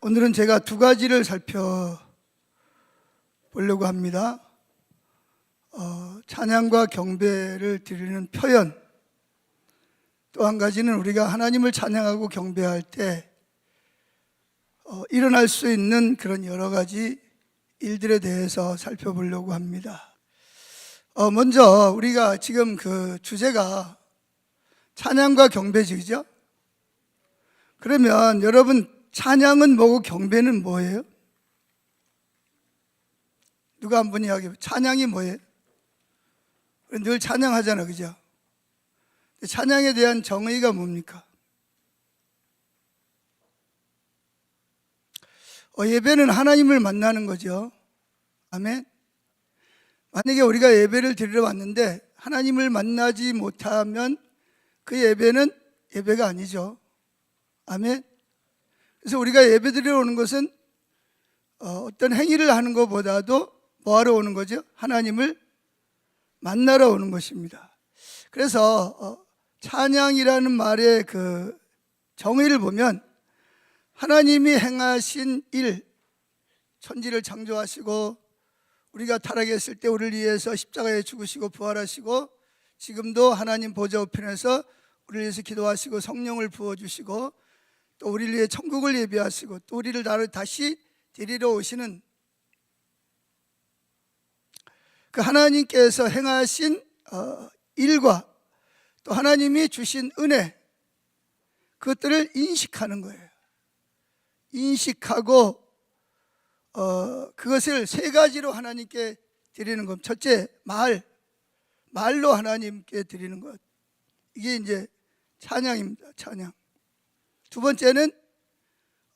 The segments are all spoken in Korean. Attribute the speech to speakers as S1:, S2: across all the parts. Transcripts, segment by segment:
S1: 오늘은 제가 두 가지를 살펴보려고 합니다. 찬양과 경배를 드리는 표현, 또 한 가지는 우리가 하나님을 찬양하고 경배할 때 일어날 수 있는 그런 여러 가지 일들에 대해서 살펴보려고 합니다. 먼저 우리가 지금 그 주제가 찬양과 경배직이죠. 그러면 여러분, 찬양은 뭐고 경배는 뭐예요? 누가 한 분이 이야기해요. 찬양이 뭐예요? 늘 찬양하잖아, 그죠? 찬양에 대한 정의가 뭡니까? 예배는 하나님을 만나는 거죠. 아멘. 만약에 우리가 예배를 드리러 왔는데 하나님을 만나지 못하면 그 예배는 예배가 아니죠. 아멘. 그래서 우리가 예배 드리러 오는 것은 어떤 행위를 하는 것보다도 뭐하러 오는 거죠? 하나님을 만나러 오는 것입니다. 그래서 찬양이라는 말의 그 정의를 보면 하나님이 행하신 일, 천지를 창조하시고 우리가 타락했을 때 우리를 위해서 십자가에 죽으시고 부활하시고 지금도 하나님 보좌 우편에서 우리를 위해서 기도하시고 성령을 부어주시고 또 우리를 위해 천국을 예비하시고 또 우리를 다시 데리러 오시는 그 하나님께서 행하신 일과 또 하나님이 주신 은혜, 그것들을 인식하는 거예요. 인식하고 그것을 세 가지로 하나님께 드리는 것. 첫째, 말로 하나님께 드리는 것. 이게 이제 찬양입니다. 찬양. 두 번째는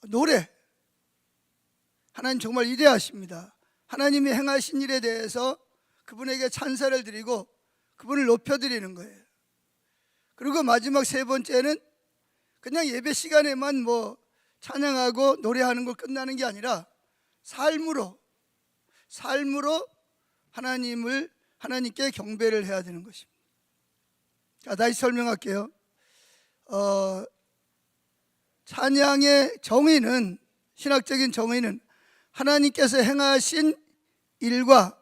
S1: 노래. 하나님 정말 위대하십니다. 하나님이 행하신 일에 대해서 그분에게 찬사를 드리고 그분을 높여드리는 거예요. 그리고 마지막 세 번째는 그냥 예배 시간에만 찬양하고 노래하는 걸 끝나는 게 아니라 삶으로 하나님께 경배를 해야 되는 것입니다. 자, 다시 설명할게요. 찬양의 정의는, 신학적인 정의는 하나님께서 행하신 일과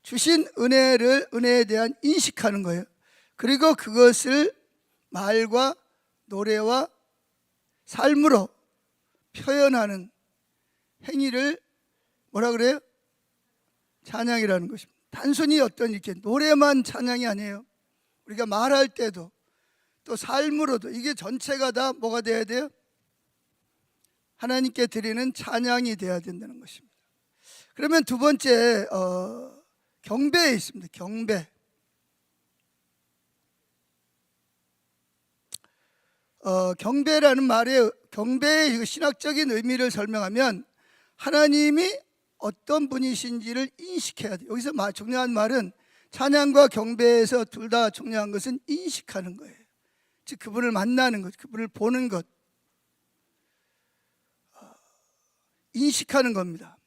S1: 주신 은혜에 대한 인식하는 거예요. 그리고 그것을 말과 노래와 삶으로 표현하는 행위를 뭐라 그래요? 찬양이라는 것입니다. 단순히 어떤 이렇게 노래만 찬양이 아니에요. 우리가 말할 때도 또 삶으로도 이게 전체가 다 뭐가 돼야 돼요? 하나님께 드리는 찬양이 돼야 된다는 것입니다. 그러면 두 번째 경배에 있습니다. 경배. 경배라는 말에 경배의 신학적인 의미를 설명하면 하나님이 어떤 분이신지를 인식해야 돼요. 여기서 중요한 말은 찬양과 경배에서 둘 다 중요한 것은 인식하는 거예요. 즉 그분을 만나는 것, 그분을 보는 것, 인식하는 겁니다.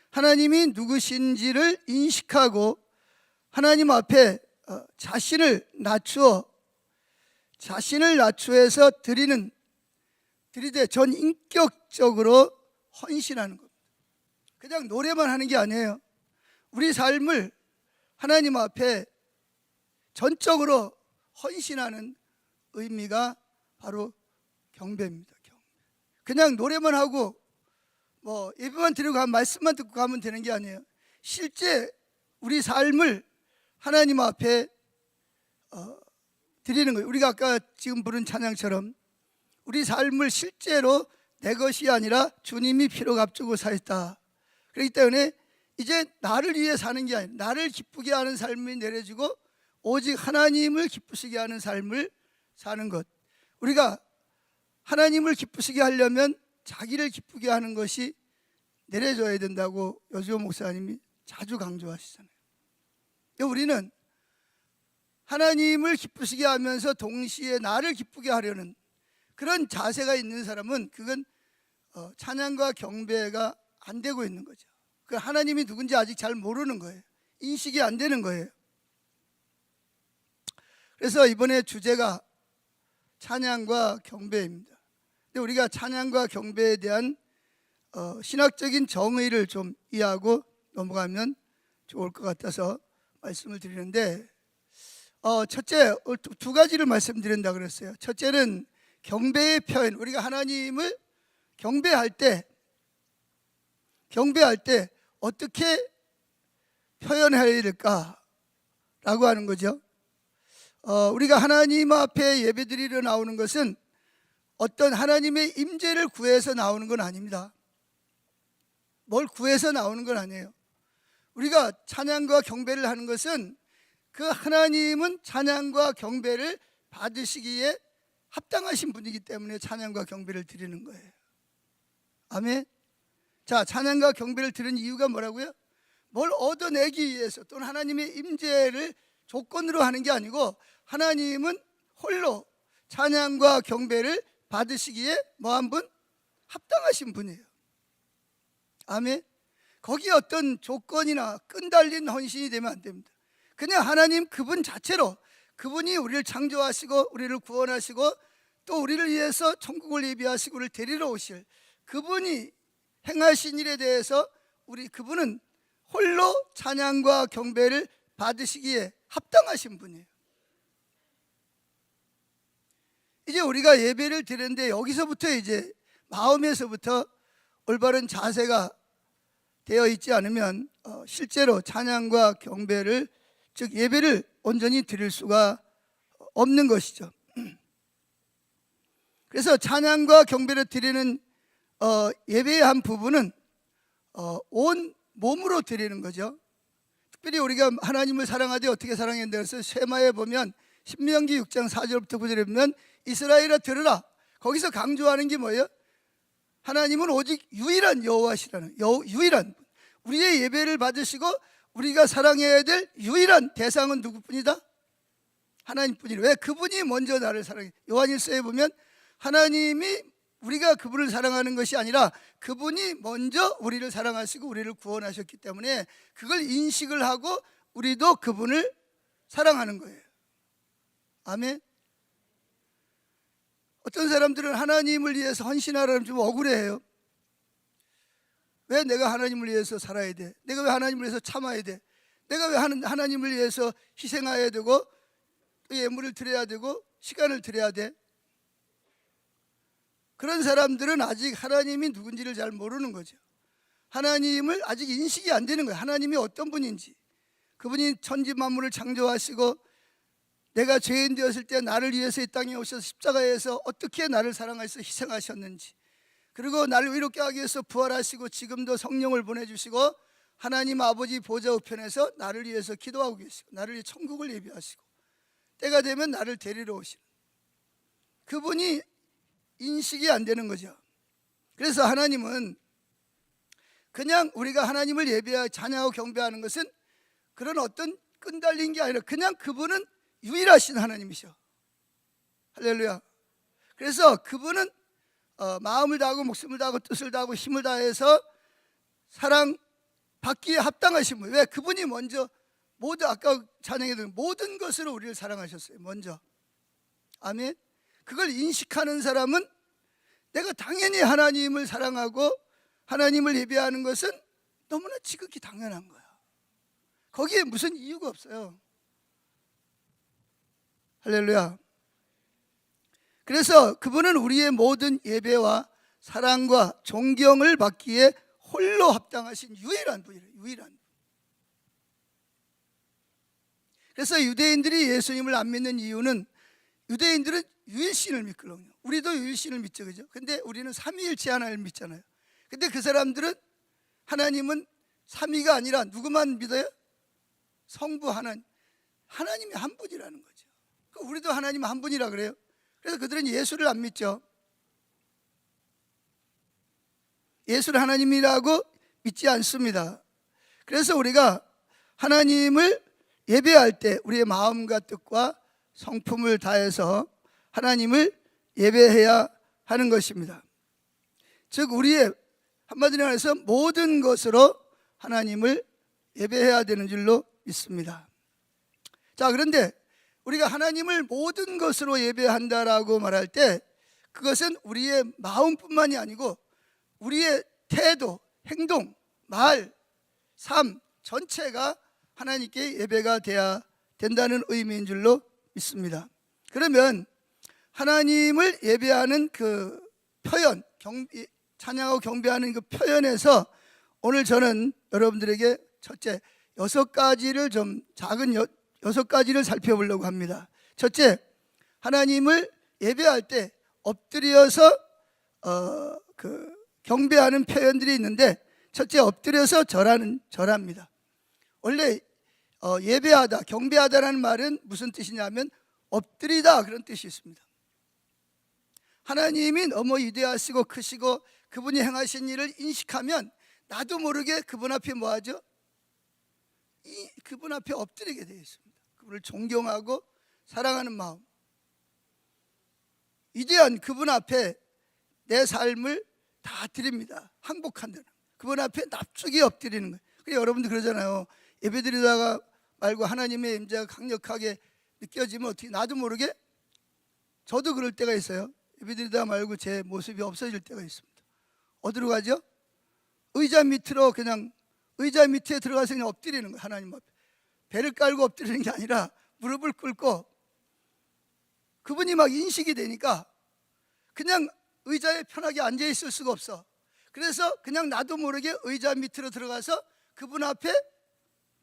S1: 하나님이 누구신지를 인식하고 하나님 앞에 자신을 낮추어서 드리되 전인격적으로 헌신하는 겁니다. 그냥 노래만 하는 게 아니에요. 우리 삶을 하나님 앞에 전적으로 헌신하는 의미가 바로 경배입니다. 경배. 그냥 노래만 하고 예배만 드리고 가면 말씀만 듣고 가면 되는 게 아니에요. 실제 우리 삶을 하나님 앞에 드리는 거예요. 우리가 아까 지금 부른 찬양처럼 우리 삶을 실제로 내 것이 아니라 주님이 피로 값주고 사셨다. 그렇기 때문에 이제 나를 위해 사는 게 아니라 나를 기쁘게 하는 삶이 내려지고 오직 하나님을 기쁘시게 하는 삶을 사는 것. 우리가 하나님을 기쁘시게 하려면 자기를 기쁘게 하는 것이 내려져야 된다고 여주호 목사님이 자주 강조하시잖아요. 우리는 하나님을 기쁘시게 하면서 동시에 나를 기쁘게 하려는 그런 자세가 있는 사람은 그건 찬양과 경배가 안 되고 있는 거죠. 그 하나님이 누군지 아직 잘 모르는 거예요. 인식이 안 되는 거예요. 그래서 이번에 주제가 찬양과 경배입니다. 근데 우리가 찬양과 경배에 대한 신학적인 정의를 좀 이해하고 넘어가면 좋을 것 같아서 말씀을 드리는데, 첫째, 두 가지를 말씀드린다 그랬어요. 첫째는 경배의 표현. 우리가 하나님을 경배할 때 어떻게 표현해야 될까라고 하는 거죠. 우리가 하나님 앞에 예배드리러 나오는 것은 어떤 하나님의 임재를 구해서 나오는 건 아닙니다. 뭘 구해서 나오는 건 아니에요. 우리가 찬양과 경배를 하는 것은 그 하나님은 찬양과 경배를 받으시기에 합당하신 분이기 때문에 찬양과 경배를 드리는 거예요. 아멘. 자, 찬양과 경배를 드리는 이유가 뭐라고요? 뭘 얻어내기 위해서 또는 하나님의 임재를 조건으로 하는 게 아니고, 하나님은 홀로 찬양과 경배를 받으시기에 뭐한 분? 합당하신 분이에요. 아멘. 거기에 어떤 조건이나 끈달린 헌신이 되면 안 됩니다. 그냥 하나님 그분 자체로, 그분이 우리를 창조하시고 우리를 구원하시고 또 우리를 위해서 천국을 예비하시고 우리를 데리러 오실 그분이 행하신 일에 대해서 그분은 홀로 찬양과 경배를 받으시기에 합당하신 분이에요. 이제 우리가 예배를 드리는데 여기서부터 이제 마음에서부터 올바른 자세가 되어 있지 않으면 실제로 찬양과 경배를, 즉 예배를 온전히 드릴 수가 없는 것이죠. 그래서 찬양과 경배를 드리는 예배의 한 부분은 온 몸으로 드리는 거죠. 특별히 우리가 하나님을 사랑하되 어떻게 사랑해야 된다 그래서 쉐마에 보면 신명기 6장 4절부터 9절에 보면 이스라엘아 들으라, 거기서 강조하는 게 뭐예요? 하나님은 오직 유일한 여호와시라는, 유일한, 우리의 예배를 받으시고 우리가 사랑해야 될 유일한 대상은 누구뿐이다? 하나님뿐이다. 왜? 그분이 먼저 나를 사랑해. 요한일서에 보면 하나님이 우리가 그분을 사랑하는 것이 아니라 그분이 먼저 우리를 사랑하시고 우리를 구원하셨기 때문에 그걸 인식을 하고 우리도 그분을 사랑하는 거예요. 아멘. 어떤 사람들은 하나님을 위해서 헌신하라면 좀 억울해해요. 왜 내가 하나님을 위해서 살아야 돼? 내가 왜 하나님을 위해서 참아야 돼? 내가 왜 하나님을 위해서 희생해야 되고 또 예물을 드려야 되고 시간을 드려야 돼? 그런 사람들은 아직 하나님이 누군지를 잘 모르는 거죠. 하나님을 아직 인식이 안 되는 거예요. 하나님이 어떤 분인지, 그분이 천지 만물을 창조하시고 내가 죄인 되었을 때 나를 위해서 이 땅에 오셔서 십자가에서 어떻게 나를 사랑하셔서 희생하셨는지, 그리고 나를 의롭게 하기 위해서 부활하시고 지금도 성령을 보내주시고 하나님 아버지 보좌 우편에서 나를 위해서 기도하고 계시고 나를 위해 천국을 예비하시고 때가 되면 나를 데리러 오시는 그분이 인식이 안 되는 거죠. 그래서 하나님은 그냥 우리가 하나님을 예배하고 찬양하고 경배하는 것은 그런 어떤 끈달린 게 아니라 그냥 그분은 유일하신 하나님이셔. 할렐루야. 그래서 그분은 마음을 다하고 목숨을 다하고 뜻을 다하고 힘을 다해서 사랑받기에 합당하신 분이에요. 왜? 그분이 먼저 아까 찬양했던 모든 것으로 우리를 사랑하셨어요. 먼저. 아멘. 그걸 인식하는 사람은 내가 당연히 하나님을 사랑하고 하나님을 예배하는 것은 너무나 지극히 당연한 거야. 거기에 무슨 이유가 없어요. 할렐루야. 그래서 그분은 우리의 모든 예배와 사랑과 존경을 받기에 홀로 합당하신 유일한 분이래요. 유일한 분. 그래서 유대인들이 예수님을 안 믿는 이유는 유대인들은 유일신을 믿거든요. 우리도 유일신을 믿죠, 그죠? 근데 우리는 삼위일체 하나를 믿잖아요. 근데 그 사람들은 하나님은 삼위가 아니라 누구만 믿어요? 성부 하나님이 한 분이라는 거죠. 우리도 하나님 한 분이라 그래요. 그래서 그들은 예수를 안 믿죠. 예수를 하나님이라고 믿지 않습니다. 그래서 우리가 하나님을 예배할 때 우리의 마음과 뜻과 성품을 다해서 하나님을 예배해야 하는 것입니다. 즉 우리의 한마디로 말해서 모든 것으로 하나님을 예배해야 되는 줄로 믿습니다. 자, 그런데 우리가 하나님을 모든 것으로 예배한다라고 말할 때 그것은 우리의 마음뿐만이 아니고 우리의 태도, 행동, 말, 삶 전체가 하나님께 예배가 돼야 된다는 의미인 줄로 믿습니다. 그러면 하나님을 예배하는 그 표현, 찬양하고 경배하는 그 표현에서 오늘 저는 여러분들에게 첫째 6가지를 좀 작은 6가지를 살펴보려고 합니다. 첫째, 하나님을 예배할 때 엎드려서 경배하는 표현들이 있는데 첫째, 엎드려서 절합니다. 원래 예배하다, 경배하다라는 말은 무슨 뜻이냐면 엎드리다 그런 뜻이 있습니다. 하나님이 너무 위대하시고 크시고 그분이 행하신 일을 인식하면 나도 모르게 그분 앞에 뭐하죠? 그분 앞에 엎드리게 되어 있습니다. 그분을 존경하고 사랑하는 마음, 위대한 그분 앞에 내 삶을 다 드립니다. 항복한다는, 그분 앞에 납죽이 엎드리는 거예요. 그래서 여러분들 그러잖아요. 예배드리다가 말고 하나님의 임재가 강력하게 느껴지면 어떻게, 나도 모르게 저도 그럴 때가 있어요. 예배드리다 말고 제 모습이 없어질 때가 있습니다. 어디로 가죠? 의자 밑으로, 그냥 의자 밑에 들어가서 그냥 엎드리는 거예요. 하나님 앞에 배를 깔고 엎드리는 게 아니라 무릎을 꿇고 그분이 막 인식이 되니까 그냥 의자에 편하게 앉아 있을 수가 없어. 그래서 그냥 나도 모르게 의자 밑으로 들어가서 그분 앞에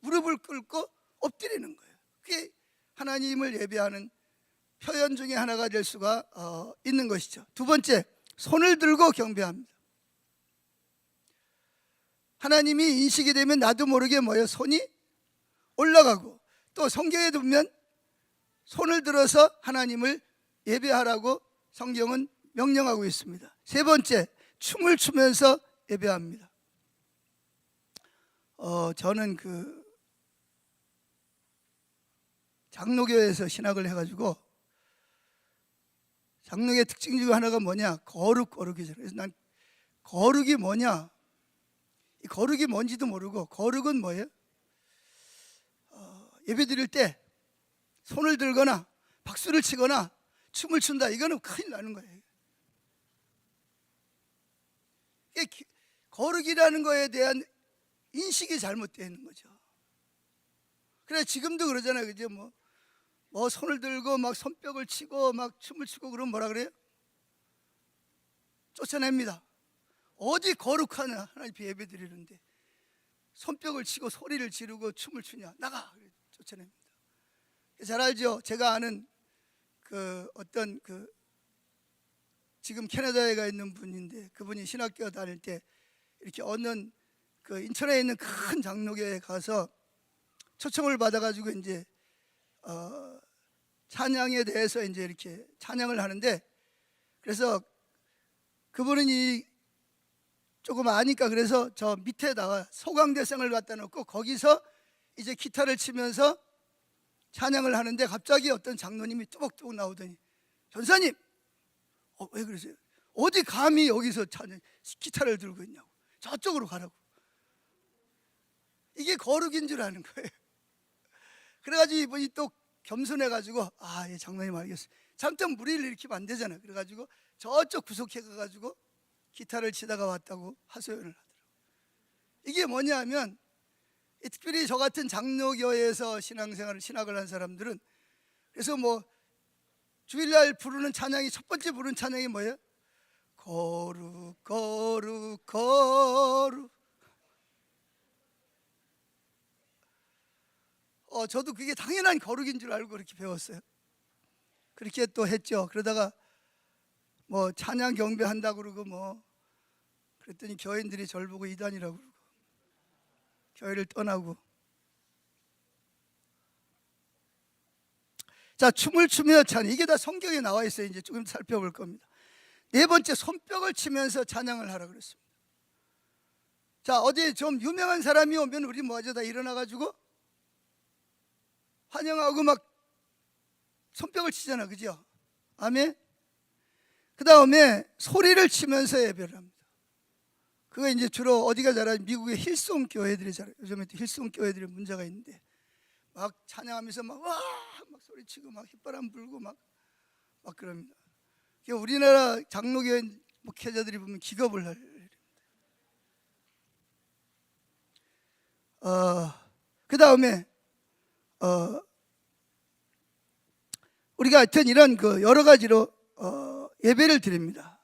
S1: 무릎을 꿇고 엎드리는 거예요. 그게 하나님을 예배하는 표현 중에 하나가 될 수가 있는 것이죠. 두 번째, 손을 들고 경배합니다. 하나님이 인식이 되면 나도 모르게 뭐예요? 손이 올라가고, 또 성경에 보면 손을 들어서 하나님을 예배하라고 성경은 명령하고 있습니다. 세 번째, 춤을 추면서 예배합니다. 저는 장로교에서 신학을 해가지고 장로교의 특징 중 하나가 뭐냐? 거룩이잖아요. 그래서 난 거룩이 뭐냐? 이 거룩이 뭔지도 모르고, 거룩은 뭐예요? 예배 드릴 때 손을 들거나 박수를 치거나 춤을 춘다, 이거는 큰일 나는 거예요. 거룩이라는 거에 대한 인식이 잘못되어 있는 거죠. 그래 지금도 그러잖아요. 그죠? 뭐 손을 들고 막 손뼉을 치고 막 춤을 추고 그러면 뭐라 그래요? 쫓아냅니다. 어디 거룩한 하나님 예배 드리는데 손뼉을 치고 소리를 지르고 춤을 추냐? 나가! 쫓아냅니다. 잘 알죠? 제가 아는 지금 캐나다에 가 있는 분인데, 그분이 신학교 다닐 때 이렇게 어느 인천에 있는 큰 장로교에 가서 초청을 받아가지고 이제 찬양에 대해서 이제 이렇게 찬양을 하는데, 그래서 그분은 조금 아니까 그래서 저 밑에다가 소강대상을 갖다 놓고 거기서 이제 기타를 치면서 찬양을 하는데 갑자기 어떤 장로님이 뚜벅뚜벅 나오더니, 전사님, 왜 그러세요? 어디 감히 여기서 기타를 들고 있냐고, 저쪽으로 가라고. 이게 거룩인 줄 아는 거예요. 그래가지고 이분이 또 겸손해가지고, 예, 장로님 알겠어요. 잠깐 무리를 일으키면 안 되잖아요. 그래가지고 저쪽 구석에 가가지고 기타를 치다가 왔다고 하소연을 하더라고요. 이게 뭐냐 하면, 특별히 저 같은 장로교에서 신학을 한 사람들은, 그래서 주일날 부르는 찬양이, 첫 번째 부르는 찬양이 뭐예요? 거룩 거룩 거룩. 저도 그게 당연한 거룩인 줄 알고 그렇게 배웠어요. 그렇게 또 했죠. 그러다가 찬양 경배한다고 그러고 그랬더니 교인들이 저를 보고 이단이라고 그러고 교회를 떠나고. 자, 춤을 추며 찬양, 이게 다 성경에 나와 있어요. 이제 조금 살펴볼 겁니다. 네 번째, 손뼉을 치면서 찬양을 하라 그랬습니다. 자, 어디 좀 유명한 사람이 오면 우리 뭐하죠? 다 일어나가지고 환영하고 막 손뼉을 치잖아, 그죠? 아멘. 그 다음에 소리를 치면서 예배를 합니다. 그거 이제 주로 어디가 잘하냐? 미국의 힐송 교회들이 잘해요. 요즘에 힐송 교회들이 문제가 있는데, 막 찬양하면서 막 와 막 소리치고 막 휘바람 불고 막 그럽니다. 우리나라 장로교회 목회자들이 보면 기겁을 할 일입니다. 그 다음에 우리가 하여튼 이런 그 여러 가지로 예배를 드립니다.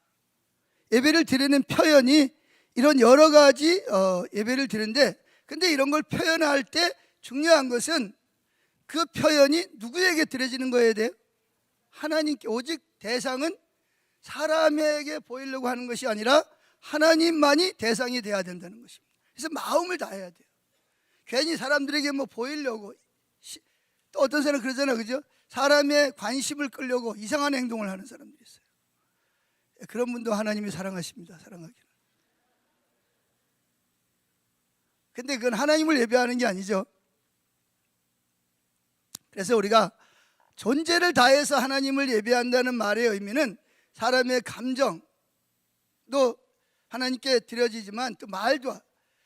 S1: 예배를 드리는 표현이 이런 여러 가지 예배를 드리는데, 근데 이런 걸 표현할 때 중요한 것은 그 표현이 누구에게 드려지는 거여야 돼요? 하나님께. 오직 대상은 사람에게 보이려고 하는 것이 아니라 하나님만이 대상이 돼야 된다는 것입니다. 그래서 마음을 다해야 돼요. 괜히 사람들에게 뭐 보이려고, 또 어떤 사람은 그러잖아요, 그죠? 사람의 관심을 끌려고 이상한 행동을 하는 사람들이 있어요. 그런 분도 하나님이 사랑하십니다. 사랑하기는. 근데 그건 하나님을 예배하는 게 아니죠. 그래서 우리가 존재를 다해서 하나님을 예배한다는 말의 의미는 사람의 감정도 하나님께 드려지지만, 또 말도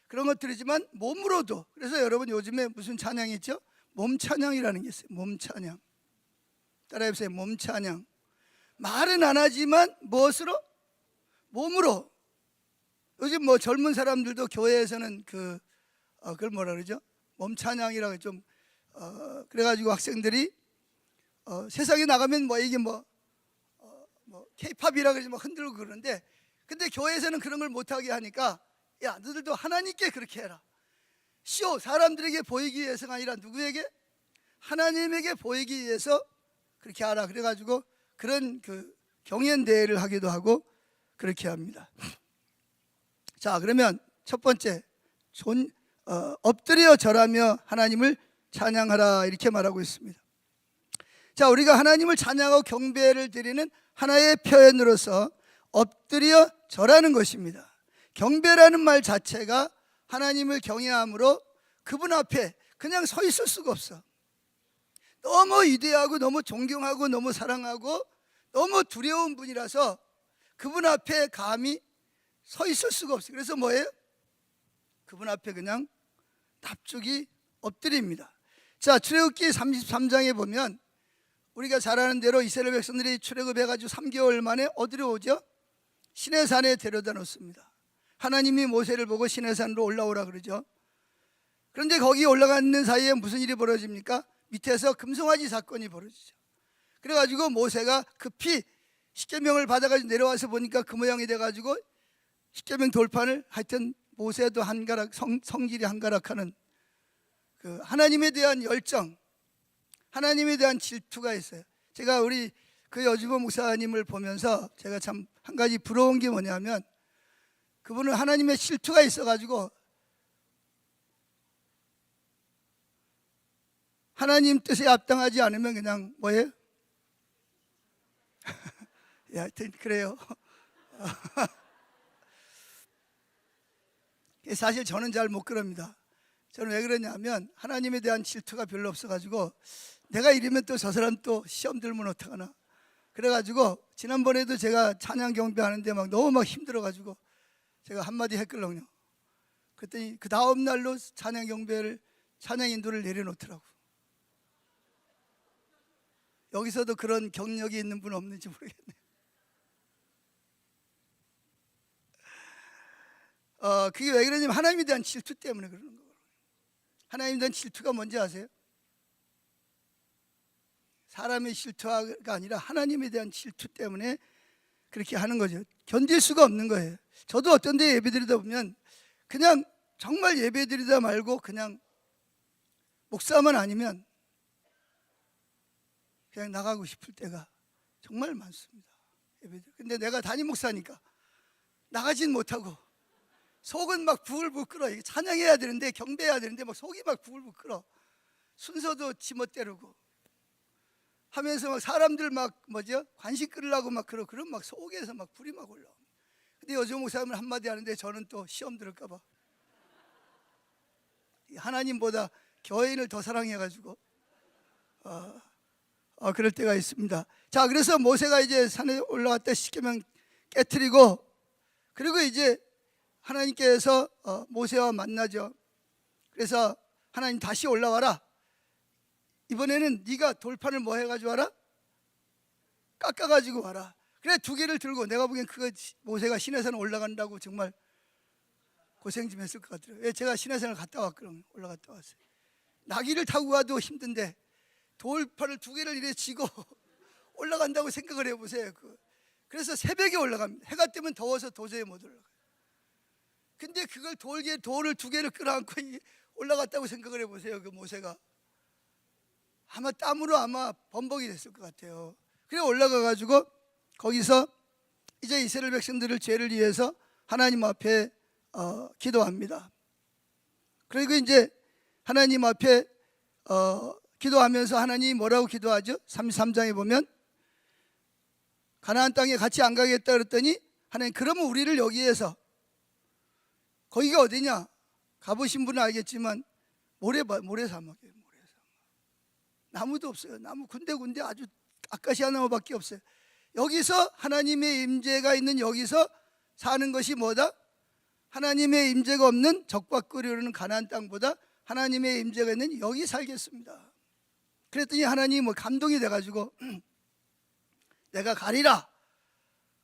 S1: 그런 것 드리지만 몸으로도. 그래서 여러분 요즘에 무슨 찬양이 있죠? 몸 찬양이라는 게 있어요. 몸 찬양. 따라해보세요. 몸 찬양. 말은 안 하지만 무엇으로? 몸으로. 요즘 뭐 젊은 사람들도 교회에서는 그걸 뭐라 그러죠? 몸 찬양이라고 좀 그래가지고 학생들이 세상에 나가면 뭐 이게 뭐 K-팝이라 그러지 막 흔들고 그러는데, 근데 교회에서는 그런 걸 못하게 하니까 야 너희들도 하나님께 그렇게 해라. 사람들에게 보이기 위해서가 아니라 누구에게? 하나님에게 보이기 위해서 그렇게 하라. 그래가지고 그런 그 경연대회를 하기도 하고 그렇게 합니다. 자, 그러면 첫 번째, 엎드려 절하며 하나님을 찬양하라, 이렇게 말하고 있습니다. 자, 우리가 하나님을 찬양하고 경배를 드리는 하나의 표현으로서 엎드려 절하는 것입니다. 경배라는 말 자체가 하나님을 경외함으로 그분 앞에 그냥 서 있을 수가 없어. 너무 위대하고 너무 존경하고 너무 사랑하고 너무 두려운 분이라서 그분 앞에 감히 서 있을 수가 없어요. 그래서 뭐예요? 그분 앞에 그냥 납죽이 엎드립니다. 자, 출애굽기 33장에 보면 우리가 잘 아는 대로 이스라엘 백성들이 출애굽해가지고 3개월 만에 어디로 오죠? 시내산에 데려다 놓습니다. 하나님이 모세를 보고 시내산으로 올라오라 그러죠. 그런데 거기 올라가 있는 사이에 무슨 일이 벌어집니까? 밑에서 금송아지 사건이 벌어지죠. 그래가지고 모세가 급히 십계명을 받아가지고 내려와서 보니까 그 모양이 돼가지고 십계명 돌판을, 하여튼 모세도 한가락, 성질이 한가락하는 그 하나님에 대한 열정, 하나님에 대한 질투가 있어요. 제가 우리 그 여주보 목사님을 보면서 제가 참 한 가지 부러운 게 뭐냐면, 그분은 하나님의 질투가 있어가지고 하나님 뜻에 합당하지 않으면 그냥 뭐예요? 예, 하여튼 그래요. 사실 저는 잘 못 그럽니다. 저는 왜 그러냐면 하나님에 대한 질투가 별로 없어가지고 내가 이러면 또 저 사람 또 시험 들면 어떡하나. 그래가지고 지난번에도 제가 찬양 경배하는데 막 너무 막 힘들어가지고 제가 한마디 했거든요. 그랬더니 그 다음 날로 찬양 경배를, 찬양 인도를 내려놓더라고. 여기서도 그런 경력이 있는 분 없는지 모르겠네요. 그게 왜 그러냐면 하나님에 대한 질투 때문에 그러는 거예요. 하나님에 대한 질투가 뭔지 아세요? 사람의 질투가 아니라 하나님에 대한 질투 때문에 그렇게 하는 거죠. 견딜 수가 없는 거예요. 저도 어떤 데 예배 드리다 보면 그냥 정말 예배 드리다 말고 그냥 목사만 아니면 그냥 나가고 싶을 때가 정말 많습니다. 근데 내가 담임 목사니까 나가진 못하고 속은 막 부글부글 끓어. 찬양해야 되는데, 경배해야 되는데 막 속이 막 부글부글 끓어. 순서도 지멋대로고 하면서 막 사람들 막 뭐죠? 관심 끌으려고 막 그런 막 속에서 막 불이 막 올라와. 근데 여주 목사님은 한마디 하는데 저는 또 시험 들을까 봐 하나님보다 교인을 더 사랑해가지고 그럴 때가 있습니다. 자, 그래서 모세가 이제 산에 올라갔다 십계명 깨트리고, 그리고 이제 하나님께서 모세와 만나죠. 그래서 하나님 다시 올라와라. 이번에는 네가 돌판을 뭐 해가지고 와라? 깎아가지고 와라. 그래, 두 개를 들고, 내가 보기엔 그거 모세가 시내산 올라간다고 정말 고생 좀 했을 것 같더라고요. 왜? 제가 시내산을 갔다 왔거든요. 올라갔다 왔어요. 나귀를 타고 가도 힘든데 돌판을 두 개를 이래 쥐고 올라간다고 생각을 해보세요. 그래서 새벽에 올라갑니다. 해가 뜨면 더워서 도저히 못 올라가요. 근데 그걸 돌을 두 개를 끌어안고 올라갔다고 생각을 해보세요. 그 모세가 아마 땀으로 아마 범벅이 됐을 것 같아요. 그래 올라가가지고 거기서 이제 이스라엘 백성들을 죄를 위해서 하나님 앞에 기도합니다. 그리고 이제 하나님 앞에 기도하면서 하나님이 뭐라고 기도하죠? 33장에 보면 가나안 땅에 같이 안 가겠다 그랬더니 하나님, 그러면 우리를 여기에서, 거기가 어디냐? 가보신 분은 알겠지만 모래사막이에요. 나무도 없어요. 나무 군데군데 아주 아카시아 나무밖에 없어요. 여기서 하나님의 임재가 있는 여기서 사는 것이 뭐다? 하나님의 임재가 없는 적박거리 흐르는 가나안 땅보다 하나님의 임재가 있는 여기 살겠습니다. 그랬더니 하나님이 뭐 감동이 돼가지고 내가 가리라.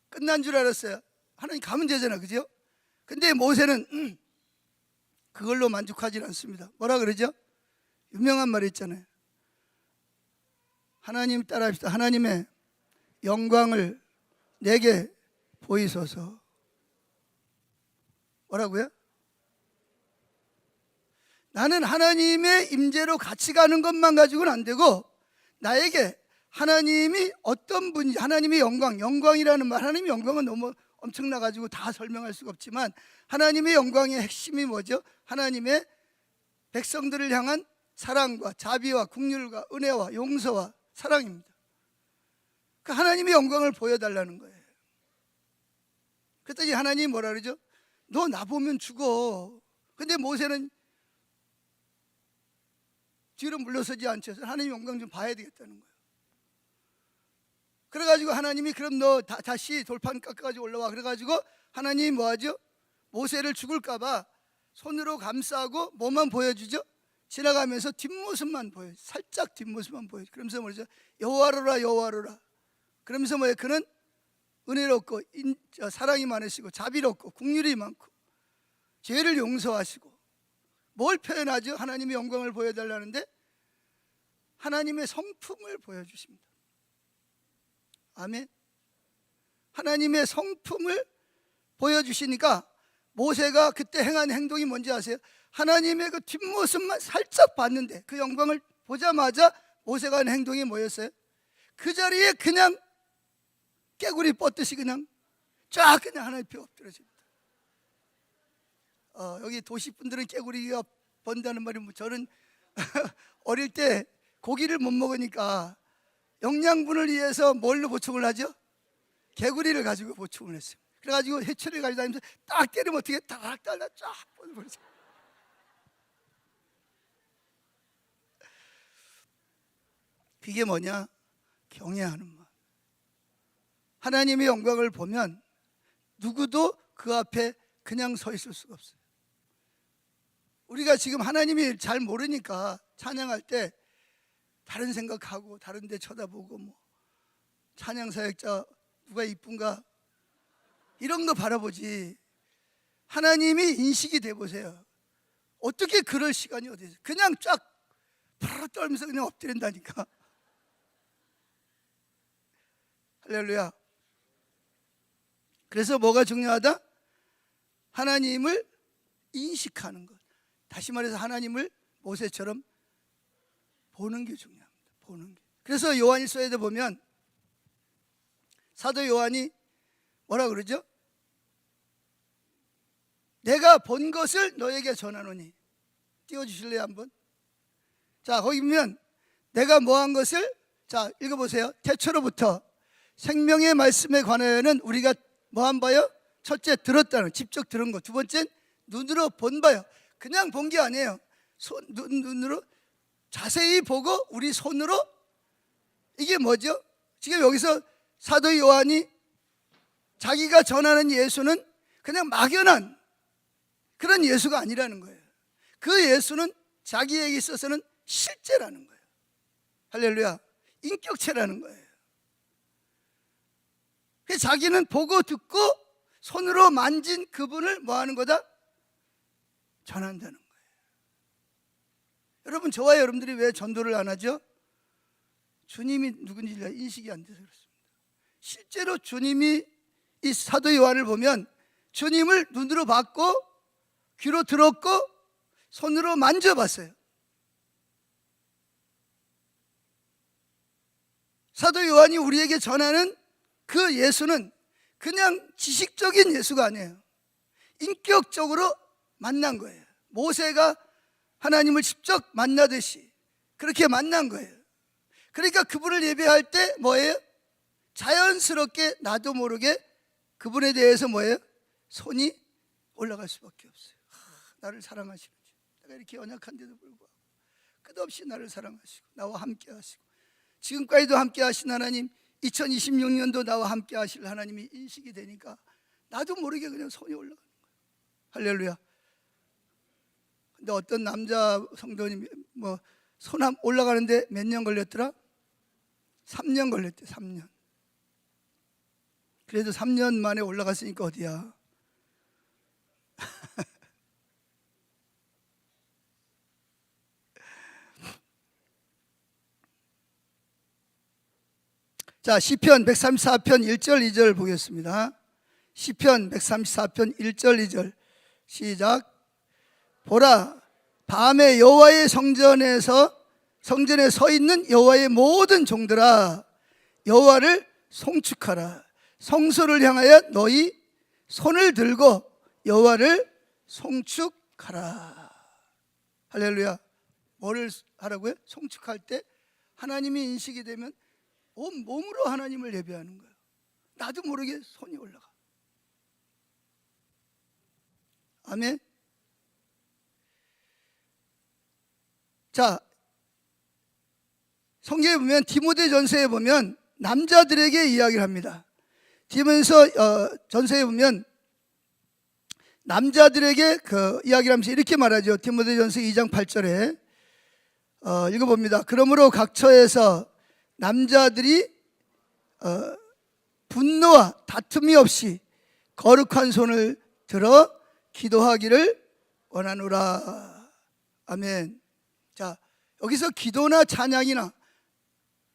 S1: 끝난 줄 알았어요. 하나님 가면 되잖아, 그죠? 근데 모세는 그걸로 만족하지 않습니다. 뭐라 그러죠? 유명한 말이 있잖아요. 하나님 따라합시다. 하나님의 영광을 내게 보이소서. 뭐라고요? 나는 하나님의 임재로 같이 가는 것만 가지고는 안 되고, 나에게 하나님이 어떤 분인지, 하나님의 영광이라는 말, 하나님의 영광은 너무 엄청나가지고 다 설명할 수가 없지만, 하나님의 영광의 핵심이 뭐죠? 하나님의 백성들을 향한 사랑과 자비와 긍휼과 은혜와 용서와 사랑입니다. 그 하나님의 영광을 보여달라는 거예요. 그랬더니 하나님이 뭐라 그러죠? 너 나 보면 죽어. 근데 모세는 뒤로 물러서지 않죠. 하나님의 영광 좀 봐야 되겠다는 거예요. 그래가지고 하나님이 그럼 너 다시 돌판 깎아가지고 올라와. 그래가지고 하나님이 뭐하죠? 모세를 죽을까봐 손으로 감싸고 뭐만 보여주죠? 지나가면서 뒷모습만 보여요. 살짝 뒷모습만 보여요. 그러면서 뭐죠? 여호와로라 여호와로라. 그러면서 뭐예요? 그는 은혜롭고 사랑이 많으시고 자비롭고 긍휼이 많고 죄를 용서하시고. 뭘 표현하죠? 하나님의 영광을 보여달라는데 하나님의 성품을 보여주십니다. 아멘. 하나님의 성품을 보여주시니까 모세가 그때 행한 행동이 뭔지 아세요? 하나님의 그 뒷모습만 살짝 봤는데 그 영광을 보자마자 모세가 한 행동이 뭐였어요? 그 자리에 그냥 깨구리 뻗듯이 그냥 쫙 그냥 하나님 펴 엎드려집니다. 여기 도시분들은 깨구리가 번다는 말이 뭐, 저는 어릴 때 고기를 못 먹으니까 영양분을 위해서 뭘로 보충을 하죠? 개구리를 가지고 보충을 했어요. 그래가지고 해초를 가지고 다니면서 딱 때리면 어떻게 딱 달라 쫙 뻗어버리죠. 그게 뭐냐? 경외하는 마음. 하나님의 영광을 보면 누구도 그 앞에 그냥 서 있을 수가 없어요. 우리가 지금 하나님이 잘 모르니까 찬양할 때 다른 생각하고 다른 데 쳐다보고 뭐 찬양 사역자 누가 이쁜가 이런 거 바라보지, 하나님이 인식이 돼 보세요. 어떻게 그럴 시간이 어디 있어요? 그냥 쫙 바로 떨면서 그냥 엎드린다니까. 할렐루야. 그래서 뭐가 중요하다? 하나님을 인식하는 것. 다시 말해서 하나님을 모세처럼 보는 게 중요합니다. 보는 게. 그래서 요한일서에도 보면 사도 요한이 뭐라 그러죠? 내가 본 것을 너에게 전하노니. 띄워주실래요 한번? 자, 거기 보면 내가 뭐한 것을, 자 읽어보세요. 태초로부터 생명의 말씀에 관하여는 우리가 뭐한 바요? 첫째 들었다는, 직접 들은 것. 두 번째 눈으로 본 바요. 그냥 본 게 아니에요. 눈으로 자세히 보고 우리 손으로. 이게 뭐죠? 지금 여기서 사도 요한이 자기가 전하는 예수는 그냥 막연한 그런 예수가 아니라는 거예요. 그 예수는 자기에게 있어서는 실제라는 거예요. 할렐루야. 인격체라는 거예요. 그래서 자기는 보고 듣고 손으로 만진 그분을 뭐 하는 거다? 전한다는 거예요. 여러분, 저와 여러분들이 왜 전도를 안 하죠? 주님이 누군지 인식이 안 돼서 그렇습니다. 실제로 주님이 이 사도 요한을 보면 주님을 눈으로 봤고 귀로 들었고 손으로 만져봤어요. 사도 요한이 우리에게 전하는 그 예수는 그냥 지식적인 예수가 아니에요. 인격적으로 만난 거예요. 모세가 하나님을 직접 만나듯이 그렇게 만난 거예요. 그러니까 그분을 예배할 때 뭐예요? 자연스럽게 나도 모르게 그분에 대해서 뭐예요? 손이 올라갈 수밖에 없어요. 나를 사랑하시는지, 내가 이렇게 연약한데도 불구하고 끝없이 나를 사랑하시고 나와 함께 하시고 지금까지도 함께 하신 하나님, 2026년도 나와 함께 하실 하나님이 인식이 되니까 나도 모르게 그냥 손이 올라가는 거예요. 할렐루야. 근데 어떤 남자 성도님이 뭐 손 올라가는데 몇 년 걸렸더라? 3년 걸렸대. 3년. 그래도 3년 만에 올라갔으니까 어디야. 자, 시편 134편 1절 2절 보겠습니다. 시편 134편 1절 2절 시작. 보라, 밤에 여호와의 성전에 서 있는 여호와의 모든 종들아, 여호와를 송축하라. 성소를 향하여 너희 손을 들고 여호와를 송축하라. 할렐루야. 뭐를 하라고요? 송축할 때 하나님이 인식이 되면 온 몸으로 하나님을 예배하는 거예요. 나도 모르게 손이 올라가. 아멘. 자, 성경에 보면 디모데전서에 보면 남자들에게 이야기를 합니다. 디모데전서 전서에 보면 남자들에게 그 이야기를 하면서 이렇게 말하죠. 디모데전서 2장 8절에 읽어봅니다. 그러므로 각 처에서 남자들이 분노와 다툼이 없이 거룩한 손을 들어 기도하기를 원하노라. 아멘. 자, 여기서 기도나 찬양이나,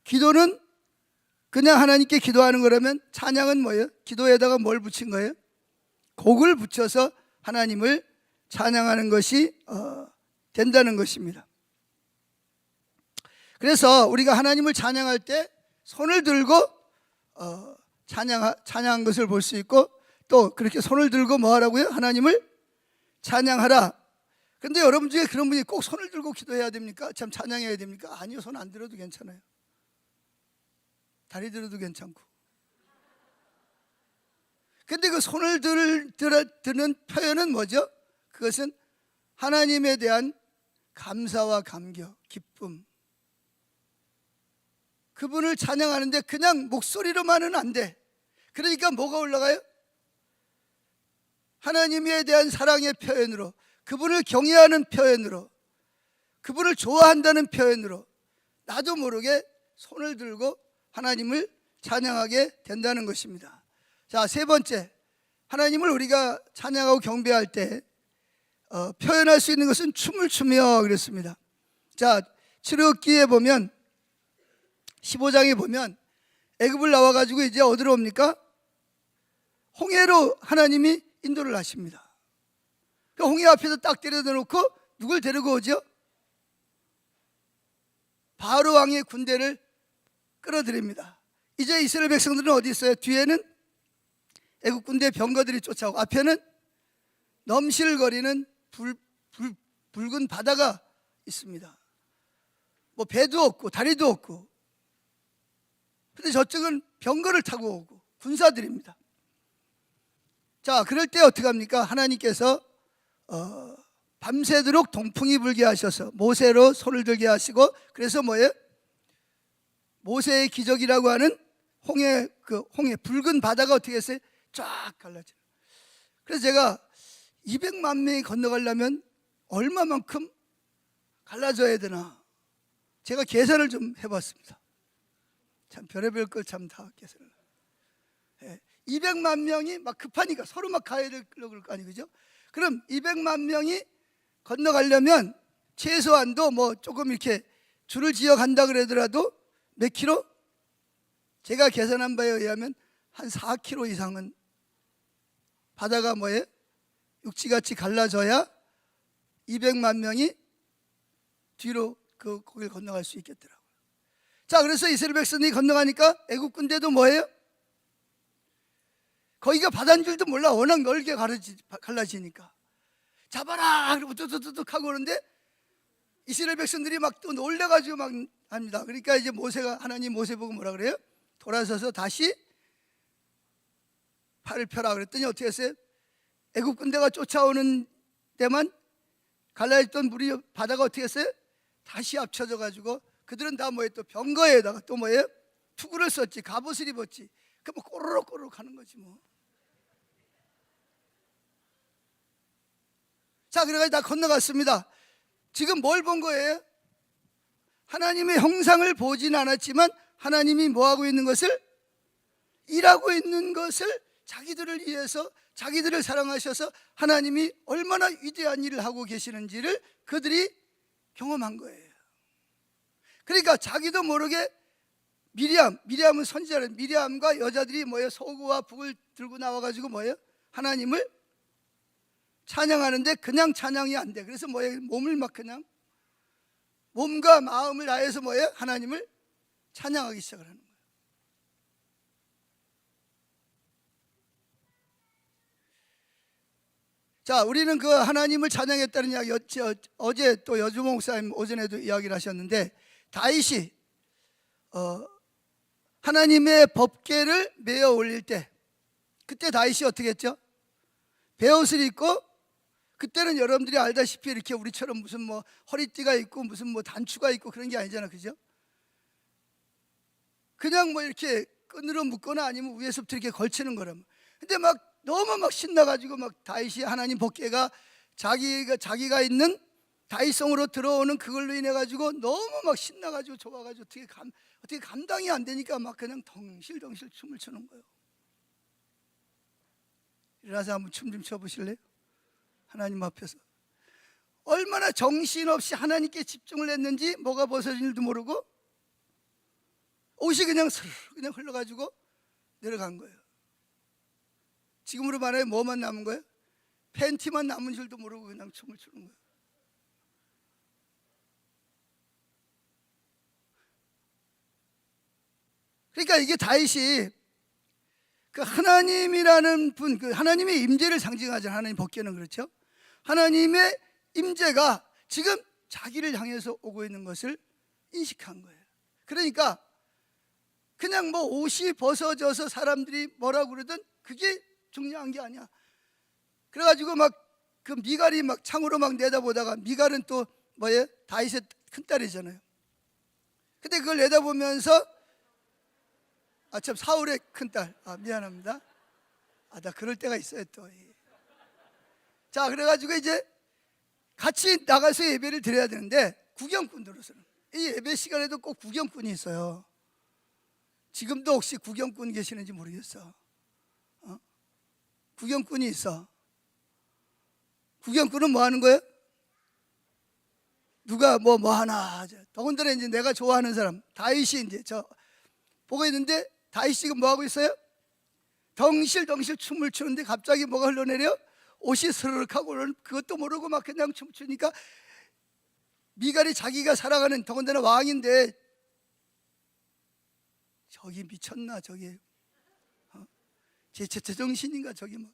S1: 기도는 그냥 하나님께 기도하는 거라면 찬양은 뭐예요? 기도에다가 뭘 붙인 거예요? 곡을 붙여서 하나님을 찬양하는 것이 된다는 것입니다. 그래서 우리가 하나님을 찬양할 때 손을 들고 찬양한 것을 볼 수 있고, 또 그렇게 손을 들고 뭐 하라고요? 하나님을 찬양하라. 근데 여러분 중에 그런 분이 꼭 손을 들고 기도해야 됩니까? 참 찬양해야 됩니까? 아니요, 손 안 들어도 괜찮아요. 다리 들어도 괜찮고. 근데 그 손을 드는 표현은 뭐죠? 그것은 하나님에 대한 감사와 감격, 기쁨. 그분을 찬양하는데 그냥 목소리로만은 안 돼. 그러니까 뭐가 올라가요? 하나님에 대한 사랑의 표현으로, 그분을 경외하는 표현으로, 그분을 좋아한다는 표현으로 나도 모르게 손을 들고 하나님을 찬양하게 된다는 것입니다. 자, 세 번째, 하나님을 우리가 찬양하고 경배할 때 표현할 수 있는 것은 춤을 추며 그랬습니다. 자, 출애굽기에 보면 15장에 보면 애굽을 나와가지고 이제 어디로 옵니까? 홍해로 하나님이 인도를 하십니다. 그 홍해 앞에서 딱 데려다 놓고 누굴 데리고 오죠? 바로 왕의 군대를 끌어들입니다. 이제 이스라엘 백성들은 어디 있어요? 뒤에는 애국 군대 병거들이 쫓아오고 앞에는 넘실거리는 붉은 바다가 있습니다. 뭐 배도 없고 다리도 없고. 근데 저쪽은 병거를 타고 오고 군사들입니다. 자, 그럴 때 어떻게 합니까? 하나님께서 밤새도록 동풍이 불게 하셔서 모세로 손을 들게 하시고, 그래서 뭐예요? 모세의 기적이라고 하는 홍해 붉은 바다가 어떻게 했어요? 쫙 갈라져요. 그래서 제가 200만 명이 건너가려면 얼마만큼 갈라져야 되나 제가 계산을 좀 해봤습니다. 참 별의별 걸 참 다 계산을. 200만 명이 막 급하니까 서로 막 가야 될 거 아니, 그죠? 그럼 200만 명이 건너가려면 최소한도 뭐 조금 이렇게 줄을 지어 간다 그러더라도 몇 킬로? 제가 계산한 바에 의하면 한 4킬로 이상은 바다가 뭐예요? 육지같이 갈라져야 200만 명이 뒤로 거길 건너갈 수 있겠더라고요. 자, 그래서 이스라엘 백성이 건너가니까 애국 군대도 뭐예요? 거기가 바다인 줄도 몰라. 워낙 넓게 갈라지니까. 잡아라! 그러고 뚜뚜뚜 하고 오는데 이스라엘 백성들이 막 또 놀래가지고 막 합니다. 그러니까 이제 하나님 모세 보고 뭐라 그래요? 돌아서서 다시 팔을 펴라 그랬더니 어떻게 했어요? 애국 군대가 쫓아오는 데만 갈라졌던 물이 바다가 어떻게 했어요? 다시 합쳐져 가지고 그들은 다 뭐예요? 또 병거에다가 또 뭐예요? 투구를 썼지, 갑옷을 입었지. 그 뭐 꼬르륵 하는 거지 뭐. 자, 그래가지고 다 건너갔습니다. 지금 뭘 본 거예요? 하나님의 형상을 보진 않았지만 하나님이 뭐하고 있는 것을? 일하고 있는 것을 자기들을 위해서, 자기들을 사랑하셔서 하나님이 얼마나 위대한 일을 하고 계시는지를 그들이 경험한 거예요. 그러니까 자기도 모르게 미리암은 선지자는 미리암과 여자들이 뭐예요? 소구와 북을 들고 나와가지고 뭐예요? 하나님을 찬양하는데 그냥 찬양이 안 돼. 그래서 뭐예요? 몸을 막 그냥 몸과 마음을 다해서 뭐예요? 하나님을 찬양하기 시작을 하는 거예요. 자, 우리는 그 하나님을 찬양했다는 이야기 어제 또 여주모 목사님 오전에도 이야기를 하셨는데 다윗이 하나님의 법궤를 메어 올릴 때 그때 다윗이 어떻게 했죠? 베옷을 입고, 그때는 여러분들이 알다시피 이렇게 우리처럼 무슨 뭐 허리띠가 있고 무슨 뭐 단추가 있고 그런 게 아니잖아, 그죠? 그냥 뭐 이렇게 끈으로 묶거나 아니면 위에서부터 이렇게 걸치는 거라면. 근데 막 너무 막 신나가지고 막 다윗이 하나님 법궤가 자기가 있는 다윗성으로 들어오는 그걸로 인해 가지고 너무 막 신나가지고 좋아가지고 어떻게 감당이 안 되니까 막 그냥 덩실덩실 춤을 추는 거예요. 일어나서 한번 춤 좀 춰보실래요? 하나님 앞에서 얼마나 정신없이 하나님께 집중을 했는지 뭐가 벗어진 줄도 모르고 옷이 그냥 흘러가지고 내려간 거예요. 지금으로 말하면 뭐만 남은 거예요? 팬티만 남은 줄도 모르고 그냥 춤을 추는 거예요. 그러니까 이게 다윗이 그 하나님이라는 분, 그 하나님의 임재를 상징하잖아요. 하나님 법궤는. 그렇죠? 하나님의 임재가 지금 자기를 향해서 오고 있는 것을 인식한 거예요. 그러니까 그냥 뭐 옷이 벗어져서 사람들이 뭐라고 그러든 그게 중요한 게 아니야. 그래가지고 막 그 미갈이 막 창으로 막 내다보다가, 미갈은 또 뭐예요? 다윗의 큰딸이잖아요. 근데 그걸 내다보면서 참 사울의 큰딸, 미안합니다. 나 그럴 때가 있어요 또. 자, 그래가지고 이제 같이 나가서 예배를 드려야 되는데 구경꾼으로서는 이 예배 시간에도 꼭 구경꾼이 있어요. 지금도 혹시 구경꾼 계시는지 모르겠어. 구경꾼이 있어. 구경꾼은 뭐 하는 거예요? 누가 뭐 하나. 더군다나 이제 내가 좋아하는 사람 다윗이 이제 저 보고 있는데 다윗이 지금 뭐 하고 있어요? 덩실덩실 춤을 추는데 갑자기 뭐가 흘러내려? 옷이 스르륵 하고 그것도 모르고 막 그냥 춤추니까 미갈이 자기가 살아가는, 더군다나 왕인데 저기 미쳤나 저기 제정신인가 저기 막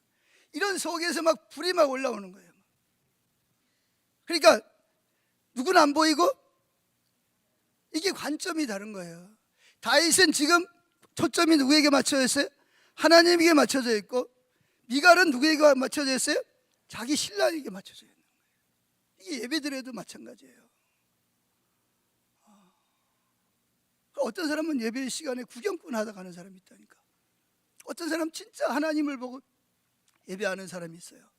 S1: 이런 속에서 막 불이 막 올라오는 거예요. 그러니까 누구는 안 보이고 이게 관점이 다른 거예요. 다윗은 지금 초점이 누구에게 맞춰져 있어요? 하나님에게 맞춰져 있고, 미갈은 누구에게 맞춰져 있어요? 자기 신랑에게 맞춰져 있는 거예요. 이게 예배드려도 마찬가지예요. 어떤 사람은 예배 시간에 구경꾼 하다 가는 사람이 있다니까. 어떤 사람 진짜 하나님을 보고 예배하는 사람이 있어요.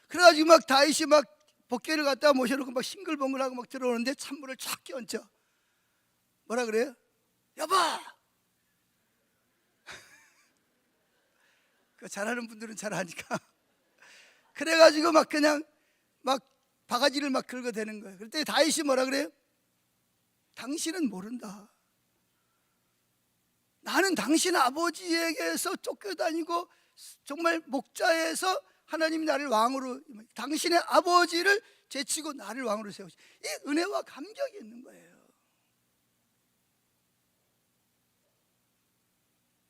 S1: 그래가지고 막 다윗이 막 복귀를 갖다가 모셔놓고 막 싱글벙글하고 막 들어오는데 찬물을 쫙 끼얹죠. 뭐라 그래요? 여보! 그 잘하는 분들은 잘 아니까. 그래가지고 막 그냥 막 바가지를 막 긁어대는 거예요. 그때 다윗이 뭐라 그래요? 당신은 모른다. 나는 당신 아버지에게서 쫓겨다니고 정말 목자에서 하나님이 나를 왕으로, 당신의 아버지를 제치고 나를 왕으로 세우시. 이 은혜와 감격이 있는 거예요.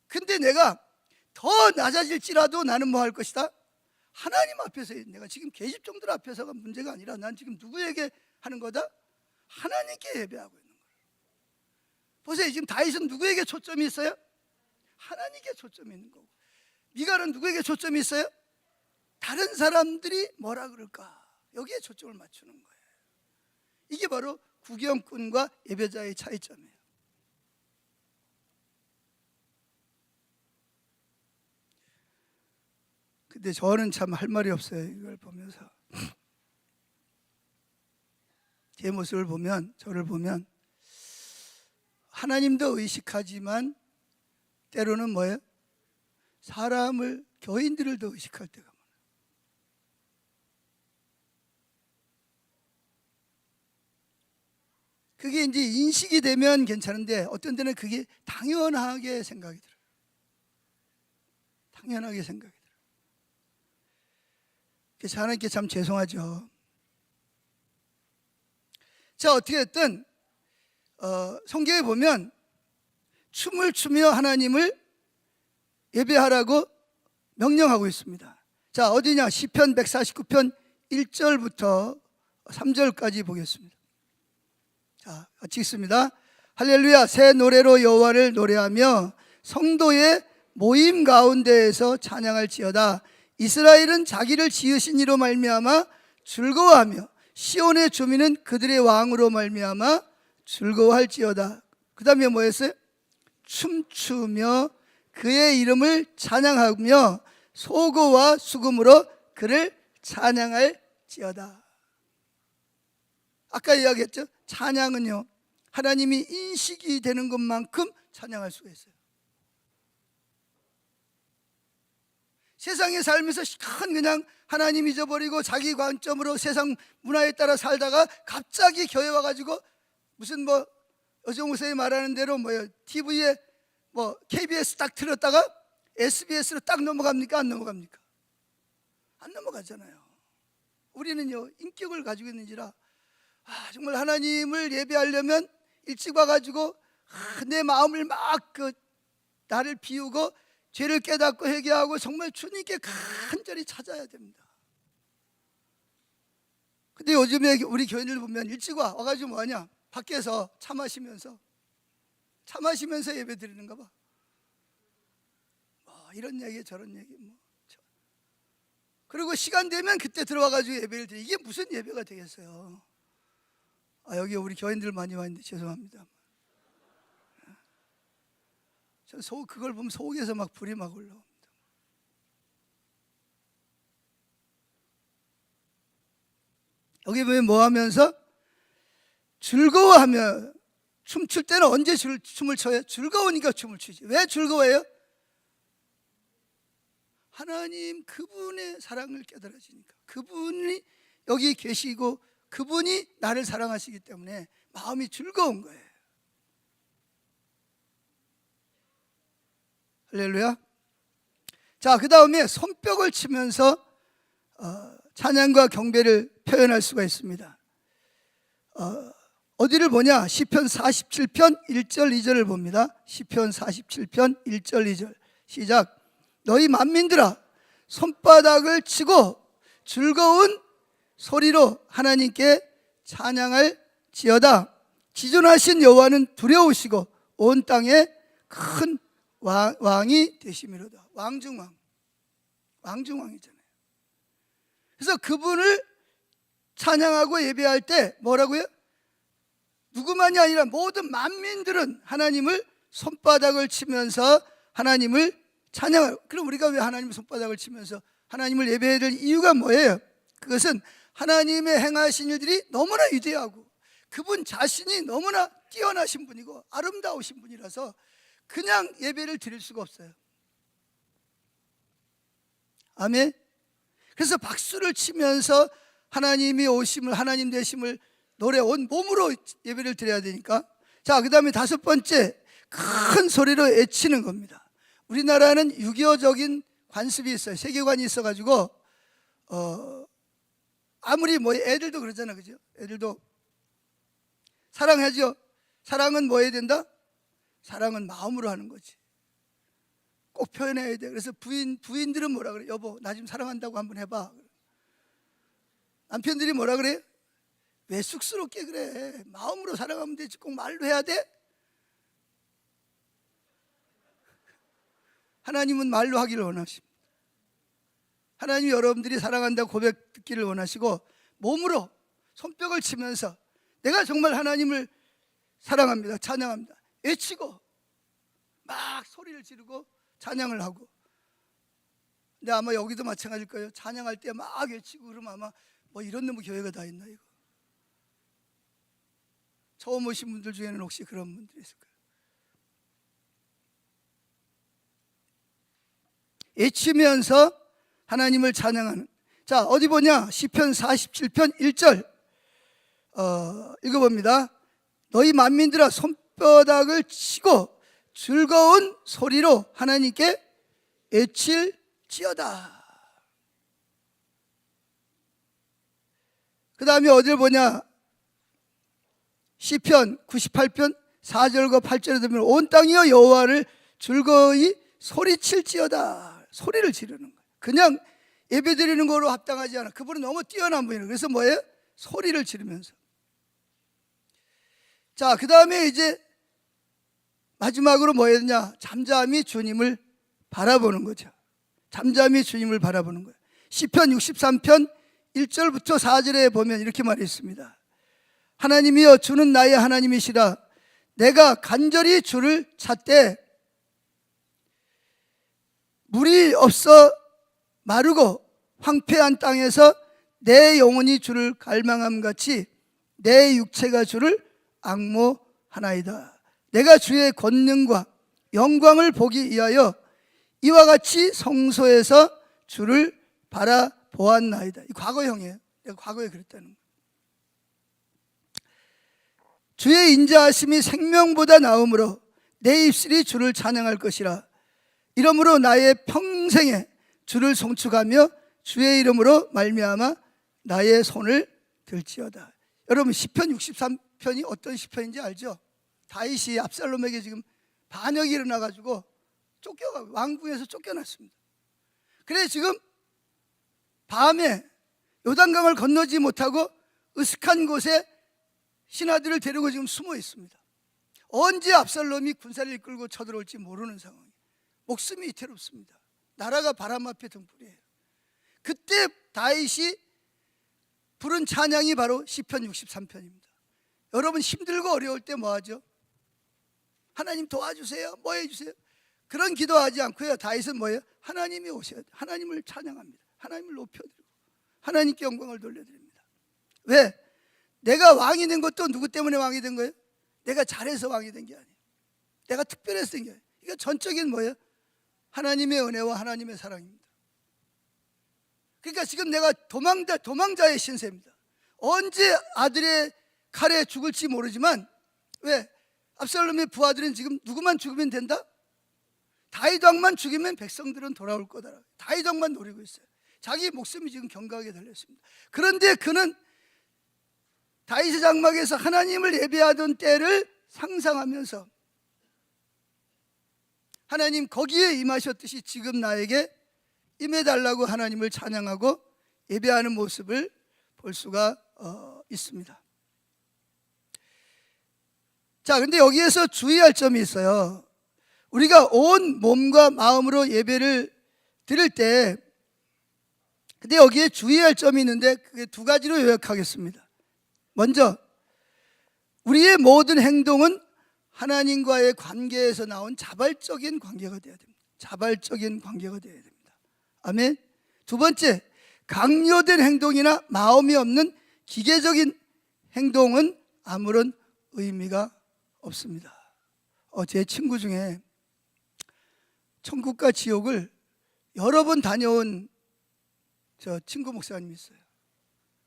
S1: 근데 내가 더 낮아질지라도 나는 뭐 할 것이다? 하나님 앞에서, 내가 지금 계집종들 앞에서가 문제가 아니라 난 지금 누구에게 하는 거다? 하나님께 예배하고 있는 거예요. 보세요. 지금 다윗은 누구에게 초점이 있어요? 하나님께 초점이 있는 거고, 미갈은 누구에게 초점이 있어요? 다른 사람들이 뭐라 그럴까? 여기에 초점을 맞추는 거예요. 이게 바로 구경꾼과 예배자의 차이점이에요. 근데 저는 참 할 말이 없어요. 이걸 보면서 제 모습을 보면, 저를 보면 하나님도 의식하지만 때로는 뭐예요? 사람을, 교인들을 더 의식할 때가 많아요. 그게 이제 인식이 되면 괜찮은데 어떤 때는 그게 당연하게 생각이 들어요. 당연하게 생각이 들어요. 그래서 하나님께 참 죄송하죠. 자, 어떻게든 성경에 보면 춤을 추며 하나님을 예배하라고 명령하고 있습니다. 자, 어디냐? 시편 149편 1절부터 3절까지 보겠습니다. 자, 같이 읽습니다. 할렐루야. 새 노래로 여호와를 노래하며 성도의 모임 가운데에서 찬양할지어다. 이스라엘은 자기를 지으신 이로 말미암아 즐거워하며 시온의 주민은 그들의 왕으로 말미암아 즐거워할지어다. 그 다음에 뭐였어요? 춤추며 그의 이름을 찬양하며 소고와 수금으로 그를 찬양할지어다. 아까 이야기했죠? 찬양은요, 하나님이 인식이 되는 것만큼 찬양할 수가 있어요. 세상에 살면서 큰 그냥 하나님 잊어버리고 자기 관점으로 세상 문화에 따라 살다가 갑자기 교회 와가지고 무슨 뭐 어정우 선생님이 말하는 대로 뭐요, TV에 뭐 KBS 딱 틀었다가 SBS로 딱 넘어갑니까? 안 넘어갑니까? 안 넘어가잖아요. 우리는요, 인격을 가지고 있는지라 정말 하나님을 예배하려면 일찍 와가지고 내 마음을 막 나를 비우고 죄를 깨닫고 회개하고 정말 주님께 간절히 찾아야 됩니다. 근데 요즘에 우리 교인들 보면 일찍 와가지고 뭐하냐? 밖에서 차 마시면서 예배 드리는가 봐. 뭐 이런 얘기 저런 얘기 뭐. 그리고 시간 되면 그때 들어와가지고 예배를 드리. 이게 무슨 예배가 되겠어요? 여기 우리 교인들 많이 와 있는데 죄송합니다. 전 그걸 보면 속에서 막 불이 막 올라옵니다. 여기 보면 뭐 하면서? 즐거워하며. 춤출 때는 언제 춤을 춰요? 즐거우니까 춤을 추지. 왜 즐거워해요? 하나님 그분의 사랑을 깨달아지니까. 그분이 여기 계시고 그분이 나를 사랑하시기 때문에 마음이 즐거운 거예요. 할렐루야. 자, 그 다음에 손뼉을 치면서 찬양과 경배를 표현할 수가 있습니다. 어디를 보냐? 시편 47편 1절 2절을 봅니다. 시편 47편 1절 2절 시작. 너희 만민들아 손바닥을 치고 즐거운 소리로 하나님께 찬양할지어다. 지존하신 여호와는 두려우시고 온 땅에 큰 왕이 되심이로다. 왕중왕이잖아요. 그래서 그분을 찬양하고 예배할 때 뭐라고요? 누구만이 아니라 모든 만민들은 하나님을 손바닥을 치면서 하나님을 찬양해요. 그럼 우리가 왜 하나님을 손바닥을 치면서 하나님을 예배해야 될 이유가 뭐예요? 그것은 하나님의 행하신 일들이 너무나 위대하고 그분 자신이 너무나 뛰어나신 분이고 아름다우신 분이라서 그냥 예배를 드릴 수가 없어요. 아멘. 그래서 박수를 치면서 하나님이 오심을, 하나님 되심을 노래 온 몸으로 예배를 드려야 되니까. 자, 그 다음에 다섯 번째, 큰 소리로 외치는 겁니다. 우리나라는 유교적인 관습이 있어요. 세계관이 있어가지고 아무리 뭐 애들도 그러잖아, 그죠? 애들도 사랑하죠. 사랑은 뭐 해야 된다? 사랑은 마음으로 하는 거지. 꼭 표현해야 돼. 그래서 부인들은 뭐라 그래? 여보, 나 지금 사랑한다고 한번 해봐. 남편들이 뭐라 그래? 왜 쑥스럽게 그래? 마음으로 사랑하면 되지, 꼭 말로 해야 돼? 하나님은 말로 하기를 원하십니다. 하나님이 여러분들이 사랑한다고 고백 듣기를 원하시고 몸으로 손뼉을 치면서 내가 정말 하나님을 사랑합니다, 찬양합니다, 외치고 막 소리를 지르고 찬양을 하고. 근데 아마 여기도 마찬가지일 거예요. 찬양할 때 막 외치고 그러면 아마 뭐 이런 놈의 교회가 다 있나 이거. 처음 오신 분들 중에는 혹시 그런 분들이 있을까요? 외치면서 하나님을 찬양하는. 자, 어디 보냐? 시편 47편 1절 읽어봅니다. 너희 만민들아 손바닥을 치고 즐거운 소리로 하나님께 외칠지어다. 그 다음에 어디를 보냐? 시편 98편 4절과 8절에 보면 온 땅이여 여호와를 즐거이 소리칠지어다. 소리를 지르는 거예요. 그냥 예배드리는 거로 합당하지 않아. 그분은 너무 뛰어난 분이에요. 그래서 뭐예요? 소리를 지르면서. 자, 그 다음에 이제 마지막으로 뭐 해야 되냐? 잠잠히 주님을 바라보는 거죠. 잠잠히 주님을 바라보는 거예요. 시편 63편 1절부터 4절에 보면 이렇게 말했습니다. 하나님이여 주는 나의 하나님이시라. 내가 간절히 주를 찾되 물이 없어 마르고 황폐한 땅에서 내 영혼이 주를 갈망함같이 내 육체가 주를 앙모하나이다. 내가 주의 권능과 영광을 보기 위하여 이와 같이 성소에서 주를 바라보았나이다. 이 과거형이에요. 내가 과거에 그랬다는 거예요. 주의 인자하심이 생명보다 나음으로 내 입술이 주를 찬양할 것이라. 이러므로 나의 평생에 주를 송축하며 주의 이름으로 말미암아 나의 손을 들지어다. 여러분 시편 63편이 어떤 시편인지 알죠? 다윗이 압살롬에게 지금 반역이 일어나가지고 쫓겨가고 왕궁에서 쫓겨났습니다. 그래 지금 밤에 요단강을 건너지 못하고 으슥한 곳에 신하들을 데리고 지금 숨어 있습니다. 언제 압살롬이 군사를 이끌고 쳐들어올지 모르는 상황. 목숨이 위태롭습니다. 나라가 바람 앞에 등불이에요. 그때 다윗이 부른 찬양이 바로 시편 63편입니다. 여러분 힘들고 어려울 때 뭐 하죠? 하나님 도와주세요, 뭐 해주세요. 그런 기도하지 않고요. 다윗은 뭐예요? 하나님이 오셔야 돼요. 하나님을 찬양합니다. 하나님을 높여드리고 하나님께 영광을 돌려드립니다. 왜? 내가 왕이 된 것도 누구 때문에 왕이 된 거예요? 내가 잘해서 왕이 된 게 아니에요. 내가 특별해서 된 게 아니에요. 이거 전적인 뭐예요? 하나님의 은혜와 하나님의 사랑입니다. 그러니까 지금 내가 도망자의 신세입니다. 언제 아들의 칼에 죽을지 모르지만 왜? 압살롬의 부하들은 지금 누구만 죽으면 된다? 다윗 왕만 죽이면 백성들은 돌아올 거다. 다윗 왕만 노리고 있어요. 자기 목숨이 지금 경각에 달렸습니다. 그런데 그는 다윗의 장막에서 하나님을 예배하던 때를 상상하면서 하나님 거기에 임하셨듯이 지금 나에게 임해달라고 하나님을 찬양하고 예배하는 모습을 볼 수가 있습니다. 자, 근데 여기에서 주의할 점이 있어요. 우리가 온 몸과 마음으로 예배를 드릴 때, 근데 여기에 주의할 점이 있는데 그게 두 가지로 요약하겠습니다. 먼저 우리의 모든 행동은 하나님과의 관계에서 나온 자발적인 관계가 되어야 됩니다. 자발적인 관계가 되어야 됩니다. 아멘. 두 번째, 강요된 행동이나 마음이 없는 기계적인 행동은 아무런 의미가 없습니다. 제 친구 중에 천국과 지옥을 여러 번 다녀온 저 친구 목사님이 있어요.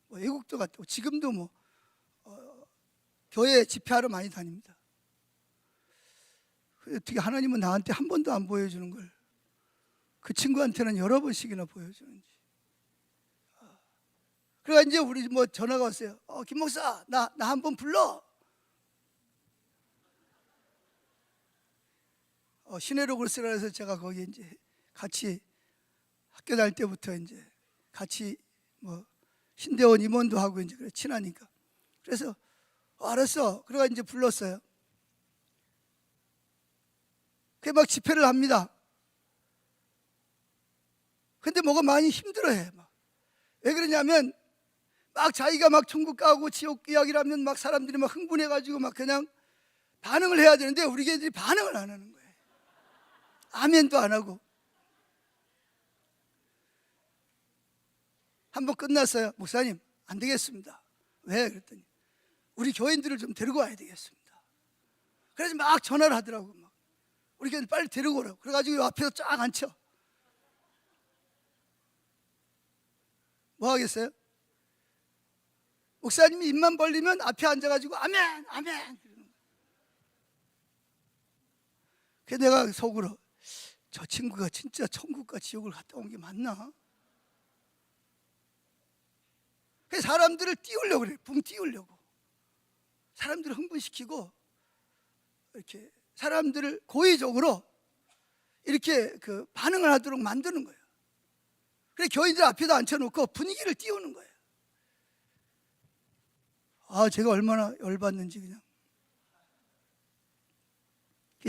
S1: 외국도 갔고 지금도 교회 집회하러 많이 다닙니다. 어떻게 하나님은 나한테 한 번도 안 보여주는 걸 그 친구한테는 여러 번씩이나 보여주는지. 그러니까 이제 우리 전화가 왔어요. 김 목사, 나 한 번 불러. 시내로 글쓰라 해서 제가 거기 이제 같이 학교 다닐 때부터 이제 같이 신대원 임원도 하고 이제 그래 친하니까. 그래서 알았어. 그래가 이제 불렀어요. 그게 막 집회를 합니다. 근데 뭐가 많이 힘들어해. 왜 그러냐면 막 자기가 막 천국 가고 지옥 이야기를 하면 막 사람들이 막 흥분해가지고 막 그냥 반응을 해야 되는데 우리 애들이 반응을 안 하는 거예요. 아멘도 안 하고. 한번 끝났어요. 목사님 안 되겠습니다. 왜? 그랬더니 우리 교인들을 좀 데리고 와야 되겠습니다. 그래서 막 전화를 하더라고. 우리 교인들 빨리 데리고 오라고. 그래가지고 앞에서 쫙 앉혀. 뭐 하겠어요? 목사님이 입만 벌리면 앞에 앉아가지고 아멘 아멘. 그래서 내가 속으로 저 친구가 진짜 천국과 지옥을 갔다 온 게 맞나? 그래서 사람들을 띄우려고 그래. 붕 띄우려고. 사람들을 흥분시키고 이렇게 사람들을 고의적으로 이렇게 반응을 하도록 만드는 거예요. 그래 교인들 앞에다 앉혀놓고 분위기를 띄우는 거예요. 제가 얼마나 열받는지 그냥.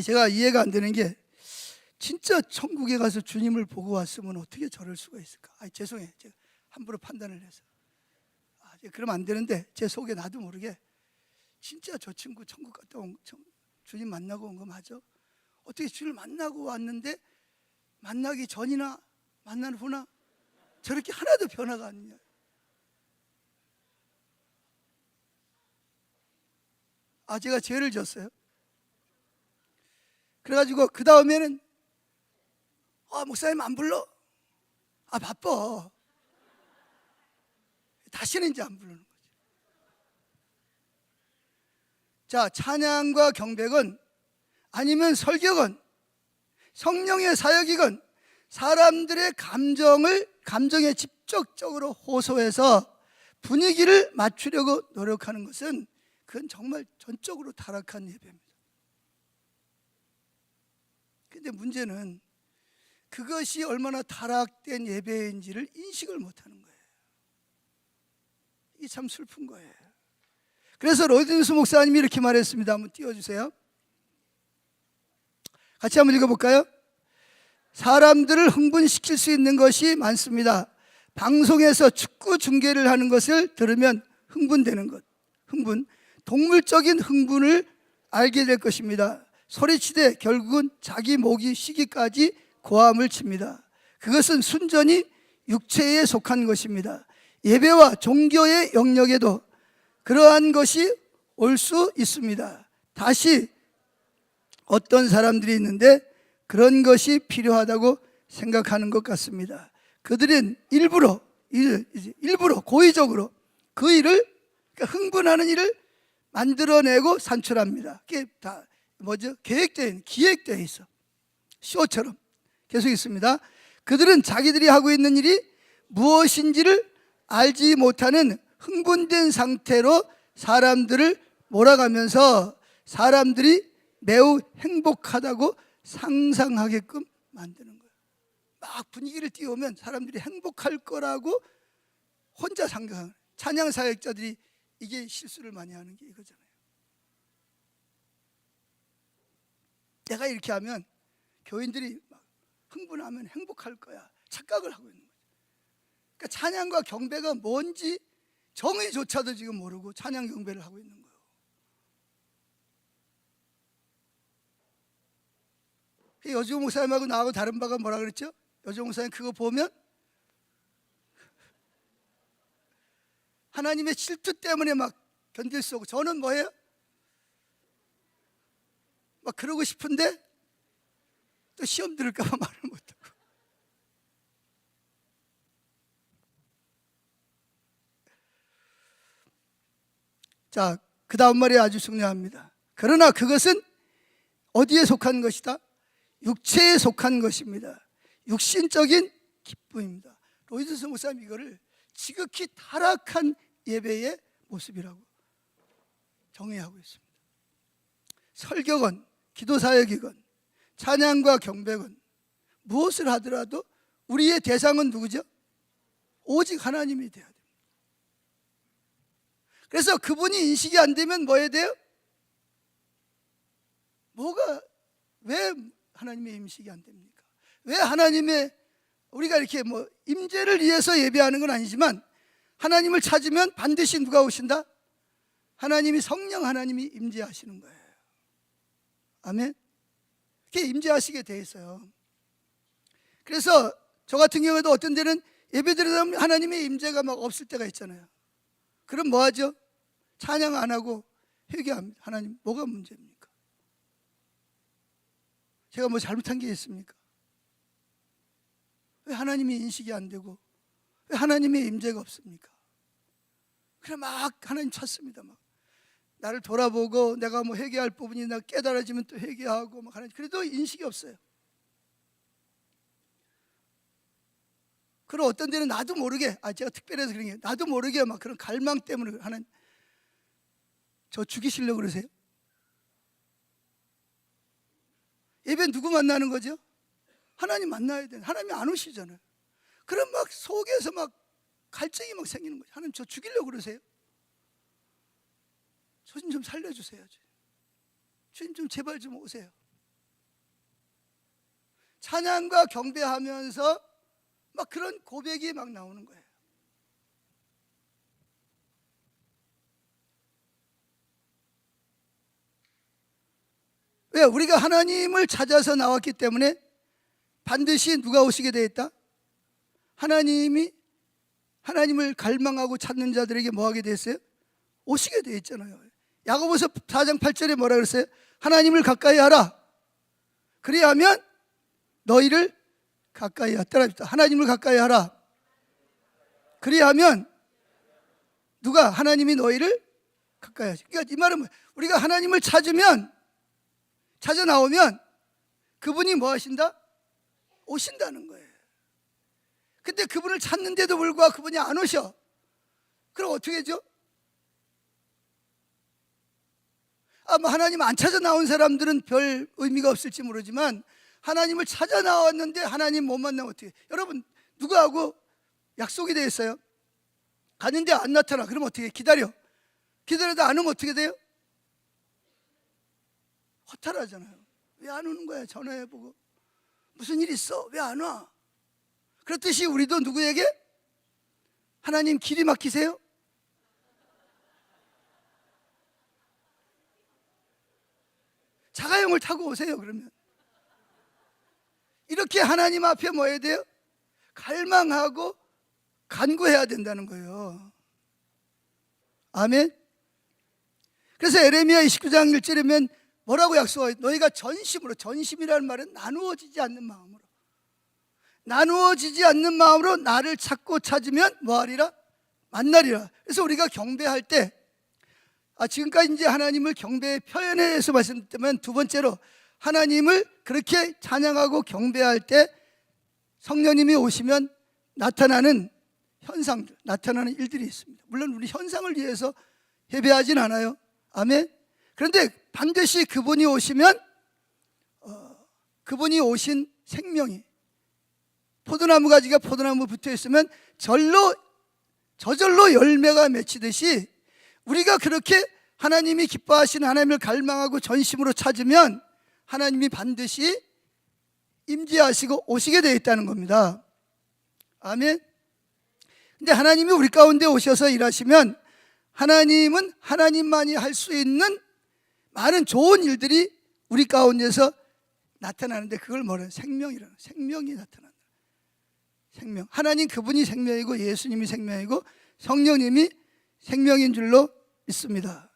S1: 제가 이해가 안 되는 게 진짜 천국에 가서 주님을 보고 왔으면 어떻게 저럴 수가 있을까? 죄송해요. 제가 함부로 판단을 해서. 그러면 안 되는데 제 속에 나도 모르게 진짜 저 친구 천국 갔다 온 주님 만나고 온 거 맞아? 어떻게 주님을 만나고 왔는데 만나기 전이나 만난 후나 저렇게 하나도 변화가 안 있냐? 제가 죄를 졌어요. 그래가지고 그 다음에는 목사님 안 불러? 바빠. 다시는 이제 안 부르는 거죠. 자, 찬양과 경배건 아니면 설교건 성령의 사역이건 사람들의 감정에 직접적으로 호소해서 분위기를 맞추려고 노력하는 것은 그건 정말 전적으로 타락한 예배입니다. 근데 문제는 그것이 얼마나 타락된 예배인지를 인식을 못하는 거예요. 이게 참 슬픈 거예요. 그래서 로이든스 목사님이 이렇게 말했습니다. 한번 띄워주세요. 같이 한번 읽어볼까요? 사람들을 흥분시킬 수 있는 것이 많습니다. 방송에서 축구 중계를 하는 것을 들으면 흥분되는 것, 동물적인 흥분을 알게 될 것입니다. 소리치되 결국은 자기 목이 쉬기까지 고함을 칩니다. 그것은 순전히 육체에 속한 것입니다. 예배와 종교의 영역에도 그러한 것이 올 수 있습니다. 다시 어떤 사람들이 있는데 그런 것이 필요하다고 생각하는 것 같습니다. 그들은 일부러 고의적으로 그 일을, 그러니까 흥분하는 일을 만들어내고 산출합니다. 그게 다 기획되어 있어. 쇼처럼 계속 있습니다. 그들은 자기들이 하고 있는 일이 무엇인지를 알지 못하는 흥분된 상태로 사람들을 몰아가면서 사람들이 매우 행복하다고 상상하게끔 만드는 거예요. 막 분위기를 띄우면 사람들이 행복할 거라고 혼자 상상하는, 찬양 사역자들이 이게 실수를 많이 하는 게 이거잖아요. 내가 이렇게 하면 교인들이 막 흥분하면 행복할 거야 착각을 하고 있는 거예요. 그러니까 찬양과 경배가 뭔지 정의조차도 지금 모르고 찬양 경배를 하고 있는 거예요. 여주호 목사님하고 나하고 다른 바가 뭐라 그랬죠? 여주호 목사님 그거 보면 하나님의 질투 때문에 막 견딜 수 없고, 저는 뭐예요? 막 그러고 싶은데 또 시험 들을까 봐 말을 못하고. 자, 그 다음 말이 아주 중요합니다. 그러나 그것은 어디에 속한 것이다? 육체에 속한 것입니다. 육신적인 기쁨입니다. 로이드스 목사님 이거를 지극히 타락한 예배의 모습이라고 정의하고 있습니다. 설교건, 기도사역이건, 찬양과 경배건 무엇을 하더라도 우리의 대상은 누구죠? 오직 하나님이 돼야 됩니다. 그래서 그분이 인식이 안 되면 뭐 해야 돼요? 왜 하나님의 인식이 안 됩니까? 왜 하나님의, 우리가 이렇게 뭐 임재를 위해서 예배하는 건 아니지만 하나님을 찾으면 반드시 누가 오신다? 하나님이, 성령 하나님이 임재하시는 거예요. 아멘. 그렇게 임재하시게 돼 있어요. 그래서 저 같은 경우에도 어떤 데는 예배 드리다 보면 하나님의 임재가 막 없을 때가 있잖아요. 그럼 뭐 하죠? 찬양 안 하고 회개합니다. 하나님, 뭐가 문제입니까? 제가 뭐 잘못한 게 있습니까? 왜 하나님이 인식이 안 되고 왜 하나님의 임재가 없습니까? 그래 막 하나님 찾습니다. 막 나를 돌아보고 내가 뭐 회개할 부분이 나 깨달아지면 또 회개하고 막 하나님, 그래도 인식이 없어요. 그리고 어떤 데는 나도 모르게, 제가 특별해서 그런 게, 나도 모르게 막 그런 갈망 때문에 하는, 저 죽이시려고 그러세요? 예배 누구 만나는 거죠? 하나님 만나야 돼. 하나님이 안 오시잖아요. 그럼 막 속에서 막 갈증이 막 생기는 거죠. 하나님 저 죽이려고 그러세요? 주님 좀 살려주세요. 주님 좀 제발 좀 오세요. 찬양과 경배하면서 막 그런 고백이 막 나오는 거예요. 왜? 우리가 하나님을 찾아서 나왔기 때문에 반드시 누가 오시게 되어 있다? 하나님이, 하나님을 갈망하고 찾는 자들에게 뭐 하게 되었어요? 오시게 되어 있잖아요. 야고보서 4장 8절에 뭐라 그랬어요? 하나님을 가까이 하라. 그리하면 너희를 가까이 하라. 하나님을 가까이 하라. 그리하면 누가? 하나님이 너희를 가까이 하시. 그러니까 이 말은 우리가 하나님을 찾으면, 찾아 나오면 그분이 뭐 하신다? 오신다는 거예요. 근데 그분을 찾는데도 불구하고 그분이 안 오셔. 그럼 어떻게 하죠? 뭐 하나님 안 찾아 나온 사람들은 별 의미가 없을지 모르지만 하나님을 찾아 나왔는데 하나님 못 만나면 어떻게 해요? 여러분, 누구하고 약속이 되어 있어요? 갔는데 안 나타나. 그럼 어떻게 해요? 기다려도 안 오면 어떻게 돼요? 허탈하잖아요. 왜 안 오는 거야? 전화해보고 무슨 일 있어? 왜 안 와? 그렇듯이 우리도 누구에게? 하나님 길이 막히세요? 자가용을 타고 오세요. 그러면 이렇게 하나님 앞에 뭐 해야 돼요? 갈망하고 간구해야 된다는 거예요. 아멘. 그래서 에레미야 29장 1절이면 뭐라고 약속해요? 너희가 전심으로, 전심이라는 말은 나누어지지 않는 마음으로, 나누어지지 않는 마음으로 나를 찾고 찾으면 뭐하리라? 만나리라. 그래서 우리가 경배할 때, 지금까지 이제 하나님을 경배의 표현에서 말씀드리면, 두 번째로 하나님을 그렇게 찬양하고 경배할 때 성령님이 오시면 나타나는 현상들, 나타나는 일들이 있습니다. 물론 우리 현상을 위해서 예배하진 않아요. 아멘. 그런데 반드시 그분이 오시면 그분이 오신 생명이, 포도나무 가지가 포도나무 붙어 있으면 저절로 열매가 맺히듯이 우리가 그렇게 하나님이 기뻐하시는, 하나님을 갈망하고 전심으로 찾으면 하나님이 반드시 임재하시고 오시게 되어 있다는 겁니다. 아멘. 근데 하나님이 우리 가운데 오셔서 일하시면 하나님은 하나님만이 할 수 있는 많은 좋은 일들이 우리 가운데서 나타나는데, 그걸 뭐래요? 생명이라는, 생명이 나타난다. 생명. 하나님 그분이 생명이고 예수님이 생명이고 성령님이 생명인 줄로 믿습니다.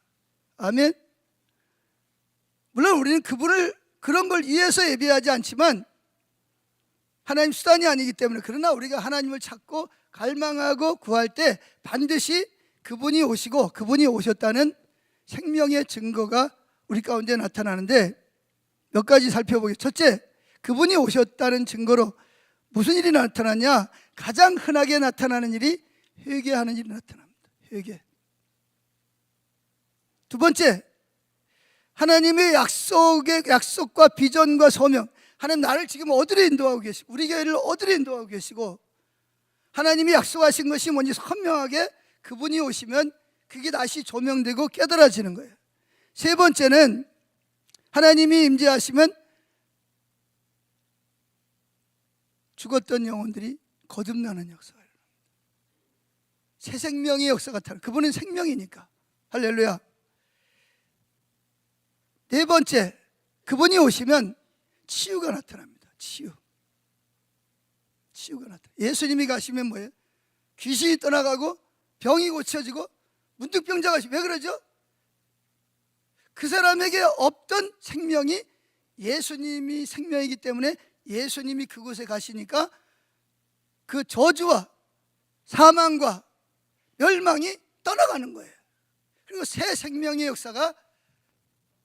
S1: 아멘. 물론 우리는 그분을 그런 걸 위해서 예배하지 않지만 하나님 수단이 아니기 때문에, 그러나 우리가 하나님을 찾고 갈망하고 구할 때 반드시 그분이 오시고 그분이 오셨다는 생명의 증거가 우리 가운데 나타나는데, 몇 가지 살펴보겠습니다. 첫째, 그분이 오셨다는 증거로 무슨 일이 나타나냐? 가장 흔하게 나타나는 일이 회개하는 일이 나타납니다. 회개. 두 번째, 하나님의 약속과 비전과 소명, 하나님 나를 지금 어디로 인도하고 계시고 우리 교회를 어디로 인도하고 계시고 하나님이 약속하신 것이 뭔지 선명하게 그분이 오시면 그게 다시 조명되고 깨달아지는 거예요. 세 번째는 하나님이 임재하시면 죽었던 영혼들이 거듭나는 역사가 일어납니다. 새 생명의 역사가 나타나요. 그분은 생명이니까. 할렐루야. 네 번째, 그분이 오시면 치유가 나타납니다. 치유가 나타나요. 예수님이 가시면 뭐예요? 귀신이 떠나가고 병이 고쳐지고 문득병자가 가시고. 왜 그러죠? 그 사람에게 없던 생명이 예수님이 생명이기 때문에 예수님이 그곳에 가시니까 그 저주와 사망과 멸망이 떠나가는 거예요. 그리고 새 생명의 역사가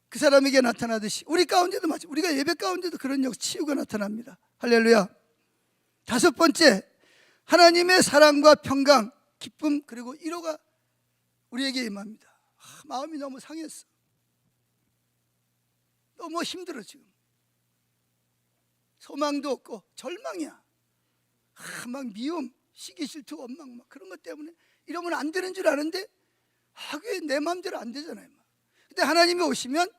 S1: 그 사람에게 나타나듯이 우리 가운데도 마찬가지, 우리가 예배 가운데도 그런 치유가 나타납니다. 할렐루야. 다섯 번째, 하나님의 사랑과 평강, 기쁨 그리고 위로가 우리에게 임합니다. 마음이 너무 상했어. 너무 힘들어 지금. 소망도 없고 절망이야. 막 미움, 시기 질투, 원망 막 그런 것 때문에 이러면 안 되는 줄 아는데 그게 내 마음대로 안 되잖아요. 근데 하나님이 오시면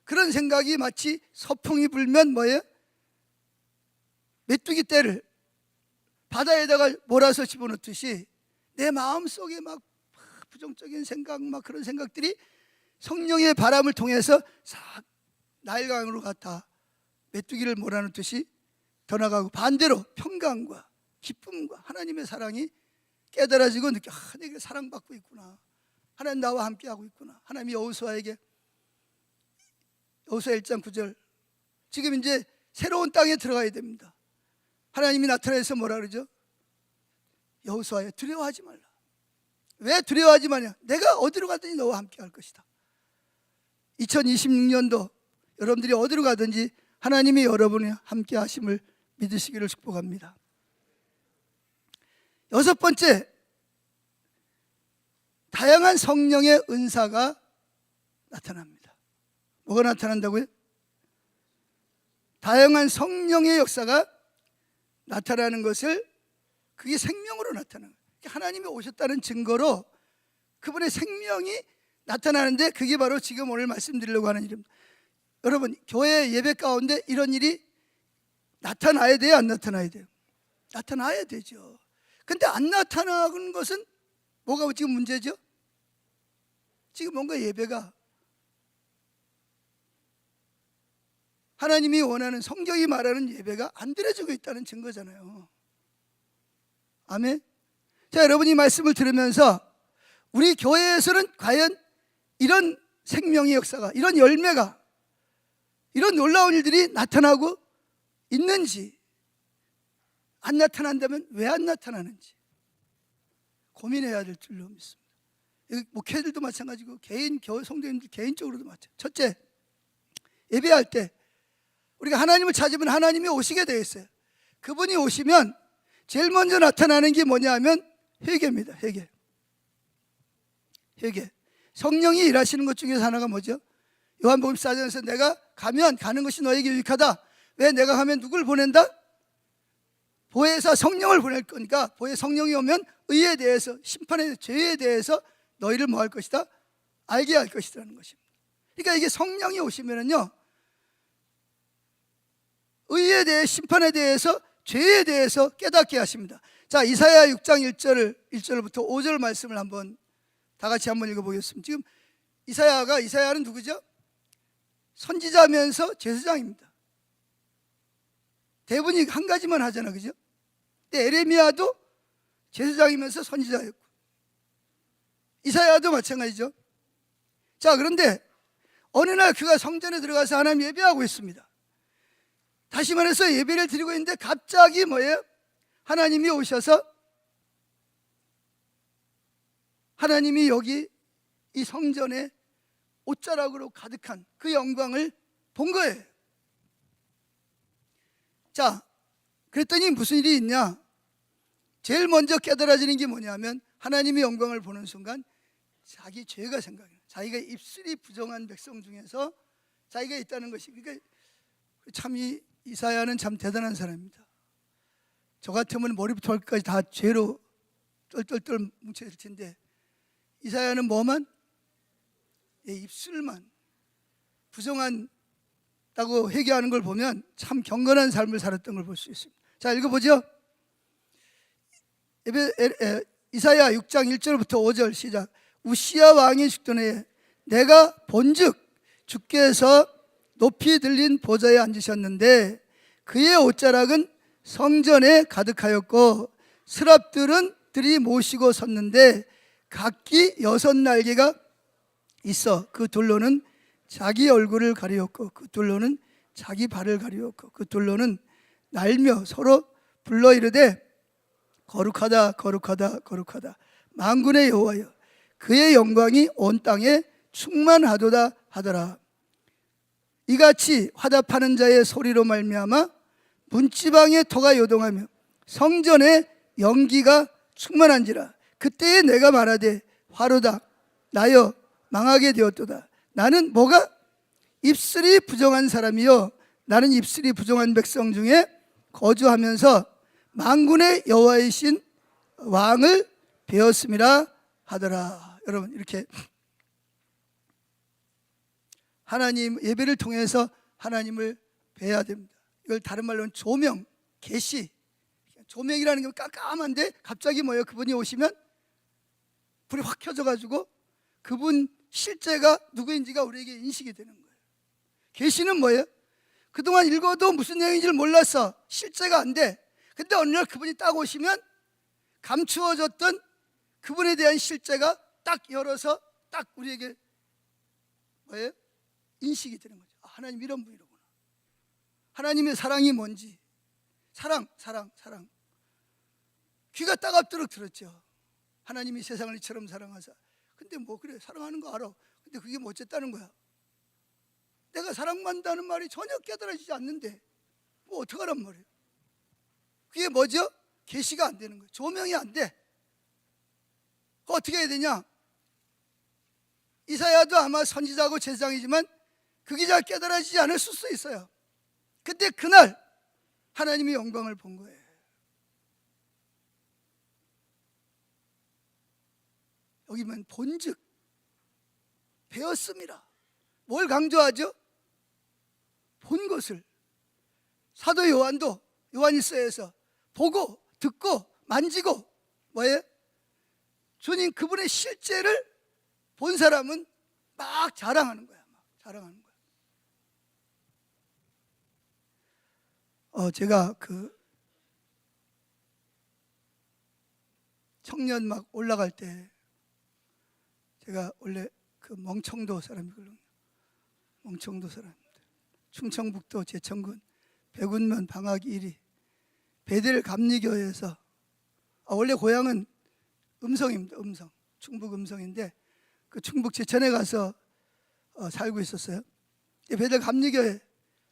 S1: 그런 생각이 마치 서풍이 불면 뭐예요? 메뚜기 떼를 바다에다가 몰아서 집어넣듯이 내 마음속에 막 부정적인 생각, 막 그런 생각들이 성령의 바람을 통해서 싹 나일강으로 갔다 메뚜기를 몰아넣듯이 더 나가고, 반대로 평강과 기쁨과 하나님의 사랑이 깨달아지고 느껴, 내가 사랑받고 있구나, 하나님 나와 함께하고 있구나. 하나님이 여호수아에게, 여호수아 1장 9절, 지금 이제 새로운 땅에 들어가야 됩니다. 하나님이 나타나서 뭐라 그러죠? 여호수아야, 두려워하지 말라. 왜 두려워하지 마냐? 내가 어디로 가든지 너와 함께 할 것이다. 2026년도 여러분들이 어디로 가든지 하나님이 여러분이 함께 하심을 믿으시기를 축복합니다. 여섯 번째, 다양한 성령의 은사가 나타납니다. 뭐가 나타난다고요? 다양한 성령의 역사가 나타나는 것을, 그게 생명으로 나타나는 거예요. 하나님이 오셨다는 증거로 그분의 생명이 나타나는데, 그게 바로 지금 오늘 말씀드리려고 하는 일입니다. 여러분, 교회 예배 가운데 이런 일이 나타나야 돼요, 안 나타나야 돼요? 나타나야 되죠. 근데 안 나타나는 것은 뭐가 지금 문제죠? 지금 뭔가 예배가 하나님이 원하는, 성경이 말하는 예배가 안 드려지고 있다는 증거잖아요. 아멘. 자, 여러분이 이 말씀을 들으면서 우리 교회에서는 과연 이런 생명의 역사가, 이런 열매가, 이런 놀라운 일들이 나타나고 있는지, 안 나타난다면 왜 안 나타나는지 고민해야 될 줄로 믿습니다. 목회들도 마찬가지고 개인 성도님들 개인적으로도 마찬가지. 첫째, 예배할 때 우리가 하나님을 찾으면 하나님이 오시게 되어 있어요. 그분이 오시면 제일 먼저 나타나는 게 뭐냐 하면 회개입니다. 회개. 성령이 일하시는 것 중에서 하나가 뭐죠? 요한복음 4장에서 내가 가면 가는 것이 너에게 유익하다. 왜 내가 가면 누굴 보낸다? 보혜사 성령을 보낼 거니까, 보혜 성령이 오면 의에 대해서, 심판에 대해서, 죄에 대해서 너희를 뭐 할 것이다? 알게 할 것이라는 것입니다. 그러니까 이게 성령이 오시면은요, 의에 대해, 심판에 대해서, 죄에 대해서 깨닫게 하십니다. 자, 이사야 6장 1절부터 5절 말씀을 한번 다 같이 한번 읽어보겠습니다. 지금 이사야는 누구죠? 선지자면서 제사장입니다. 대부분이 한 가지만 하잖아, 그죠? 근데 에레미야도 제사장이면서 선지자였고, 이사야도 마찬가지죠. 자, 그런데 어느 날 그가 성전에 들어가서 하나님 예배하고 있습니다. 다시 말해서 예배를 드리고 있는데 갑자기 뭐예요? 하나님이 오셔서 하나님이 여기 이 성전에 옷자락으로 가득한 그 영광을 본 거예요. 자, 그랬더니 무슨 일이 있냐? 제일 먼저 깨달아지는 게 뭐냐면 하나님의 영광을 보는 순간 자기 죄가 생각이 나요. 자기가 입술이 부정한 백성 중에서 자기가 있다는 것이. 그러니까 참 이사야는 참 대단한 사람입니다. 저 같으면 머리부터 발끝까지 다 죄로 똘똘똘 뭉쳐있을 텐데 이사야는 뭐만? 입술만 부정한다고 회개하는 걸 보면 참 경건한 삶을 살았던 걸 볼 수 있습니다. 자, 읽어보죠. 이사야 6장 1절부터 5절 시작. 우시야 왕이 죽던 해에 내가 본즉 주께서 높이 들린 보좌에 앉으셨는데 그의 옷자락은 성전에 가득하였고 스랍들이 모시고 섰는데 각기 6날개가 있어 그 둘로는 자기 얼굴을 가리었고 그 둘로는 자기 발을 가리었고 그 둘로는 날며 서로 불러 이르되 거룩하다 거룩하다 거룩하다 만군의 여호와여 그의 영광이 온 땅에 충만하도다 하더라. 이같이 화답하는 자의 소리로 말미암아 문지방의 터가 요동하며 성전에 연기가 충만한지라. 그때에 내가 말하되 화로다 나여 망하게 되었도다. 나는 뭐가? 입술이 부정한 사람이요 나는 입술이 부정한 백성 중에 거주하면서 만군의 여호와이신 왕을 배웠음이라 하더라. 여러분, 이렇게 하나님 예배를 통해서 하나님을 뵈야 됩니다. 이걸 다른 말로는 조명, 계시. 조명이라는 게 깜깜한데 갑자기 뭐예요? 그분이 오시면 불이 확 켜져가지고 그분 실제가 누구인지가 우리에게 인식이 되는 거예요. 계시는 뭐예요? 그동안 읽어도 무슨 내용인지를 몰랐어. 실제가 안 돼. 근데 어느 날 그분이 딱 오시면 감추어졌던 그분에 대한 실제가 딱 열어서 딱 우리에게 뭐예요? 인식이 되는 거죠. 아, 하나님 이런 분이로구나. 하나님의 사랑이 뭔지. 사랑. 귀가 따갑도록 들었죠. 하나님이 세상을 이처럼 사랑하사. 근데 뭐 그래 사랑하는 거 알아. 근데 그게 뭐 어쨌다는 거야. 내가 사랑받는다는 말이 전혀 깨달아지지 않는데 뭐 어떡하란 말이에요. 그게 뭐죠? 계시가 안 되는 거예요. 조명이 안 돼. 어떻게 해야 되냐? 이사야도 아마 선지자고 제사장이지만 그게 잘 깨달아지지 않을 수도 있어요. 근데 그날 하나님의 영광을 본 거예요. 여기 보면 본즉 배웠습니다. 뭘 강조하죠? 본 것을. 사도 요한도 요한일서에서 보고 듣고 만지고 뭐예요? 주님 그분의 실제를 본 사람은 막 자랑하는 거야. 막 자랑하는 거야. 제가 그 청년 막 올라갈 때 제가 원래 그 멍청도 사람이거든요. 멍청도 사람입니다. 충청북도 제천군 백운면 방학 1위 베델 감리교회에서 원래 고향은 음성입니다. 음성 충북 음성인데 그 충북 제천에 가서 살고 있었어요. 베델 감리교회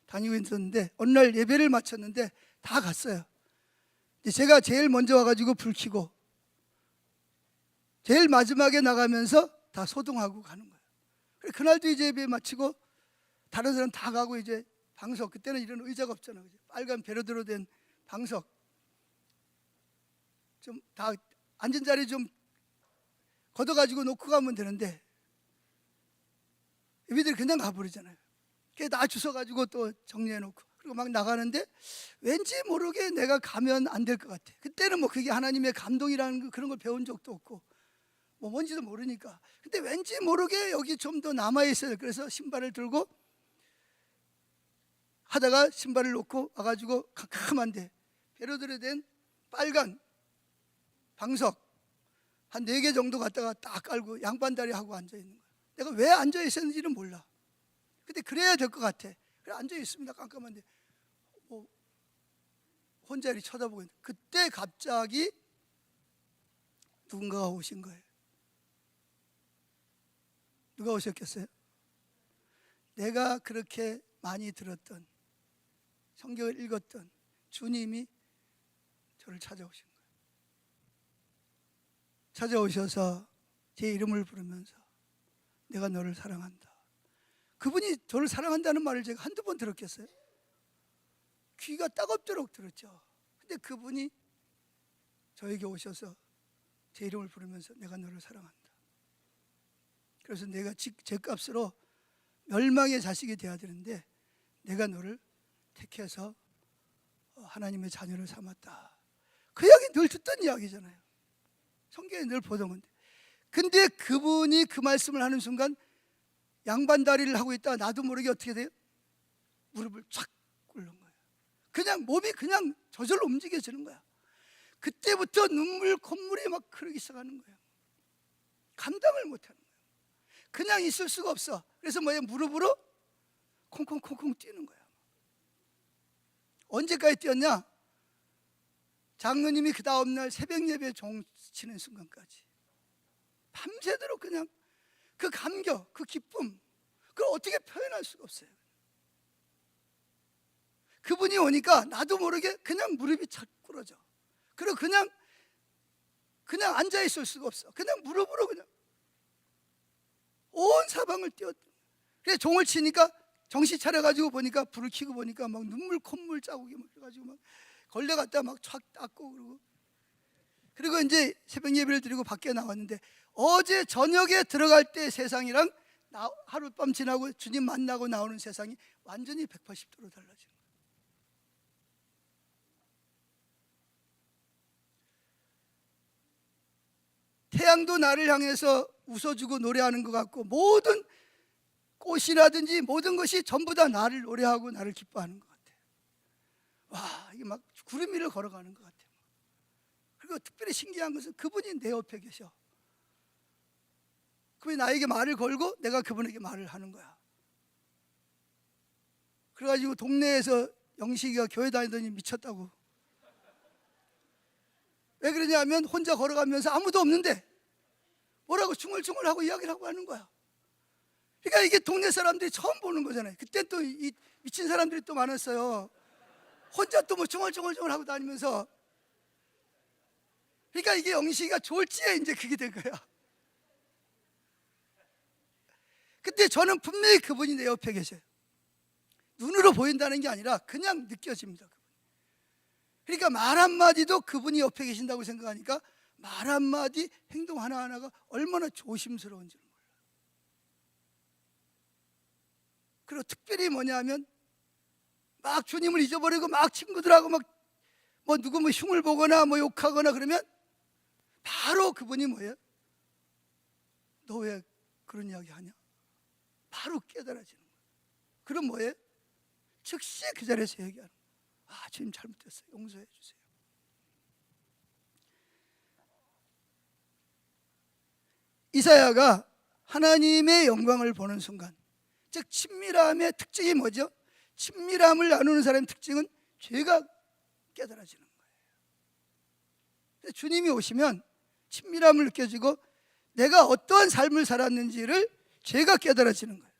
S1: 다니고 있었는데 어느 날 예배를 마쳤는데 다 갔어요. 제가 제일 먼저 와가지고 불 켜고 제일 마지막에 나가면서 다 소등하고 가는 거예요. 그날도 이제 예배 마치고 다른 사람 다 가고 이제 방석, 그때는 이런 의자가 없잖아요. 빨간 베르드로 된 방석 좀 다 앉은 자리 좀 걷어가지고 놓고 가면 되는데 예배들이 그냥 가버리잖아요. 그래서 나 주워가지고 또 정리해놓고 그리고 막 나가는데 왠지 모르게 내가 가면 안 될 것 같아. 그때는 뭐 그게 하나님의 감동이라는 그런 걸 배운 적도 없고 뭐 뭔지도 모르니까. 근데 왠지 모르게 여기 좀 더 남아있어요. 그래서 신발을 들고 하다가 신발을 놓고 와가지고 캄캄한데 베르드로 된 빨간 방석 한 4개 정도 갖다가 딱 깔고 양반다리 하고 앉아 있는 거야. 내가 왜 앉아 있었는지는 몰라. 근데 그래야 될 것 같아. 그래 앉아 있습니다. 깜깜한데 뭐 혼자 이렇게 쳐다보고 있는데 그때 갑자기 누군가가 오신 거예요. 누가 오셨겠어요? 내가 그렇게 많이 들었던, 성경을 읽었던 주님이 저를 찾아오신 거예요. 찾아오셔서 제 이름을 부르면서 내가 너를 사랑한다. 그분이 저를 사랑한다는 말을 제가 한두 번 들었겠어요? 귀가 따갑도록 들었죠. 근데 그분이 저에게 오셔서 제 이름을 부르면서 내가 너를 사랑한다. 그래서 내가 제 값으로 멸망의 자식이 되어야 되는데 내가 너를 택해서 하나님의 자녀를 삼았다. 그 이야기 늘 듣던 이야기잖아요. 성경에 늘 보던 건데. 근데 그분이 그 말씀을 하는 순간 양반다리를 하고 있다가 나도 모르게 어떻게 돼요? 무릎을 촥 꿇는 거예요. 그냥 몸이 그냥 저절로 움직여지는 거야. 그때부터 눈물 콧물이 막 흐르기 시작하는 거예요. 감당을 못하는 거예요. 그냥 있을 수가 없어. 그래서 뭐예요? 무릎으로 콩콩콩콩 뛰는 거야. 언제까지 뛰었냐? 장로님이 그 다음날 새벽 예배 종 치는 순간까지 밤새도록 그냥 그 감격, 그 기쁨, 그걸 어떻게 표현할 수가 없어요. 그분이 오니까 나도 모르게 그냥 무릎이 착 꿇어져. 그리고 그냥 앉아 있을 수가 없어. 그냥 무릎으로 그냥 온 사방을 뛰었. 그래서 종을 치니까 정신 차려가지고 보니까 불을 켜고 보니까 막 눈물 콧물 자국이 막 그래가지고 막 걸레 갖다 막 촥 닦고 그리고 이제 새벽 예배를 드리고 밖에 나왔는데 어제 저녁에 들어갈 때 세상이랑 하룻밤 지나고 주님 만나고 나오는 세상이 완전히 180도로 달라지는 거예요. 태양도 나를 향해서 웃어주고 노래하는 것 같고 모든 꽃이라든지 모든 것이 전부 다 나를 노래하고 나를 기뻐하는 것 같아요. 와, 이게 막 구름 위를 걸어가는 것 같아요. 그리고 특별히 신기한 것은 그분이 내 옆에 계셔. 그분이 나에게 말을 걸고 내가 그분에게 말을 하는 거야. 그래가지고 동네에서 영식이가 교회 다니더니 미쳤다고. 왜 그러냐면 혼자 걸어가면서 아무도 없는데 뭐라고 중얼중얼하고 이야기를 하고 하는 거야. 그러니까 이게 동네 사람들이 처음 보는 거잖아요. 그때 또 이 미친 사람들이 또 많았어요. 혼자 또 뭐 중얼중얼 하고 다니면서. 그러니까 이게 영식이가 졸지에 이제 그게 된 거야. 근데 저는 분명히 그분이 내 옆에 계셔요. 눈으로 보인다는 게 아니라 그냥 느껴집니다. 그러니까 말 한마디도 그분이 옆에 계신다고 생각하니까 말 한마디 행동 하나하나가 얼마나 조심스러운지를 몰라요. 그리고 특별히 뭐냐면 막 주님을 잊어버리고 막 친구들하고 막 뭐 누구 뭐 흉을 보거나 뭐 욕하거나 그러면 바로 그분이 뭐예요? 너 왜 그런 이야기 하냐? 바로 깨달아지는 거예요. 그럼 뭐예요? 즉시 그 자리에서 얘기하는 거예요. 아, 주님 잘못했어요. 용서해 주세요. 이사야가 하나님의 영광을 보는 순간, 즉 친밀함의 특징이 뭐죠? 친밀함을 나누는 사람의 특징은 죄가 깨달아지는 거예요. 주님이 오시면 친밀함을 느껴지고 내가 어떠한 삶을 살았는지를 죄가 깨달아지는 거예요.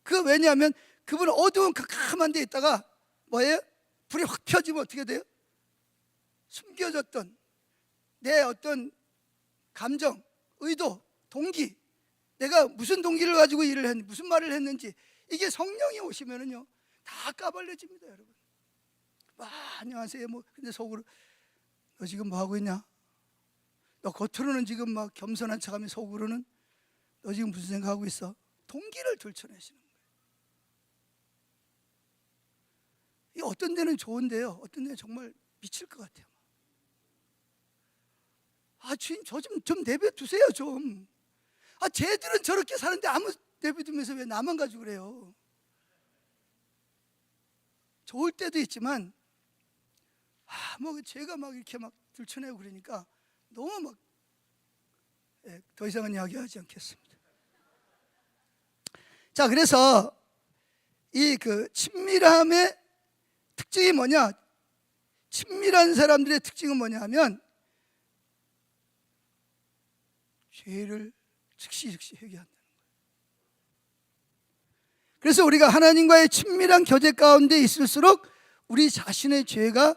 S1: 그 왜냐하면 그분은 어두운 캄캄한 데 있다가 뭐예요? 불이 확 펴지면 어떻게 돼요? 숨겨졌던 내 어떤 감정, 의도, 동기, 내가 무슨 동기를 가지고 일을 했는지, 무슨 말을 했는지, 이게 성령이 오시면은요 다 까발려집니다. 여러분, 안녕하세요 뭐 근데 속으로 너 지금 뭐 하고 있냐? 너 겉으로는 지금 막 겸손한 척하면 속으로는 너 지금 무슨 생각하고 있어? 동기를 들춰내시는 거예요. 이 어떤 데는 좋은데요, 어떤 데는 정말 미칠 것 같아요. 아, 주님 저 좀 내버려두세요 좀. 아, 쟤들은 저렇게 사는데 아무 내버려두면서 왜 나만 가지고 그래요? 좋을 때도 있지만 뭐 제가 막 이렇게 막 들춰내고 그러니까 너무 막 더 이상은 이야기하지 않겠습니다. 자, 그래서 이 친밀함의 특징이 뭐냐? 친밀한 사람들의 특징은 뭐냐 하면 죄를 즉시 회개한다는 거예요. 그래서 우리가 하나님과의 친밀한 교제 가운데 있을수록 우리 자신의 죄가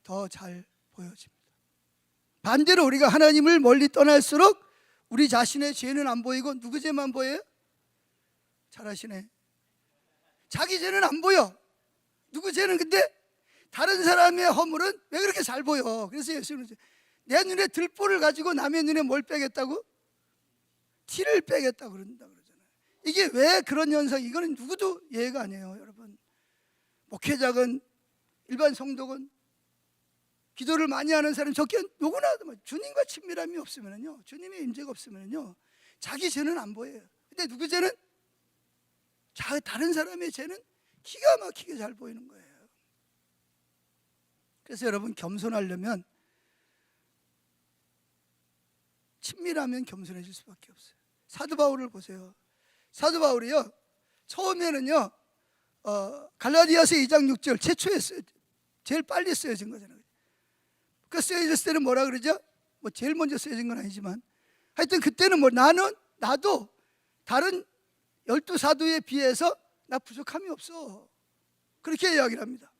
S1: 더 잘 보여집니다. 반대로 우리가 하나님을 멀리 떠날수록 우리 자신의 죄는 안 보이고 누구 죄만 보여요? 잘하시네. 자기 죄는 안 보여. 누구 죄는 근데 다른 사람의 허물은 왜 그렇게 잘 보여? 그래서 예수님은 내 눈에 들보를 가지고 남의 눈에 뭘 빼겠다고? 티를 빼겠다고 그런다 그러잖아요. 이게 왜 그런 현상? 이거는 누구도 예외가 아니에요, 여러분. 목회자건 일반 성도건 기도를 많이 하는 사람 적게 누구나 주님과 친밀함이 없으면요, 주님의 임재가 없으면요, 자기 죄는 안 보여요. 근데 누구 죄는? 다른 사람의 죄는 기가 막히게 잘 보이는 거예요. 그래서 여러분, 겸손하려면 친밀하면 겸손해질 수밖에 없어요. 사도 바울을 보세요. 사도 바울이요, 처음에는요 갈라디아서 2장 6절 최초에 제일 빨리 쓰여진 거잖아요. 그 쓰여졌을 때는 뭐라 그러죠? 뭐 제일 먼저 쓰여진 건 아니지만 하여튼 그때는 나도 다른 12사도에 비해서 나 부족함이 없어, 그렇게 이야기를 합니다.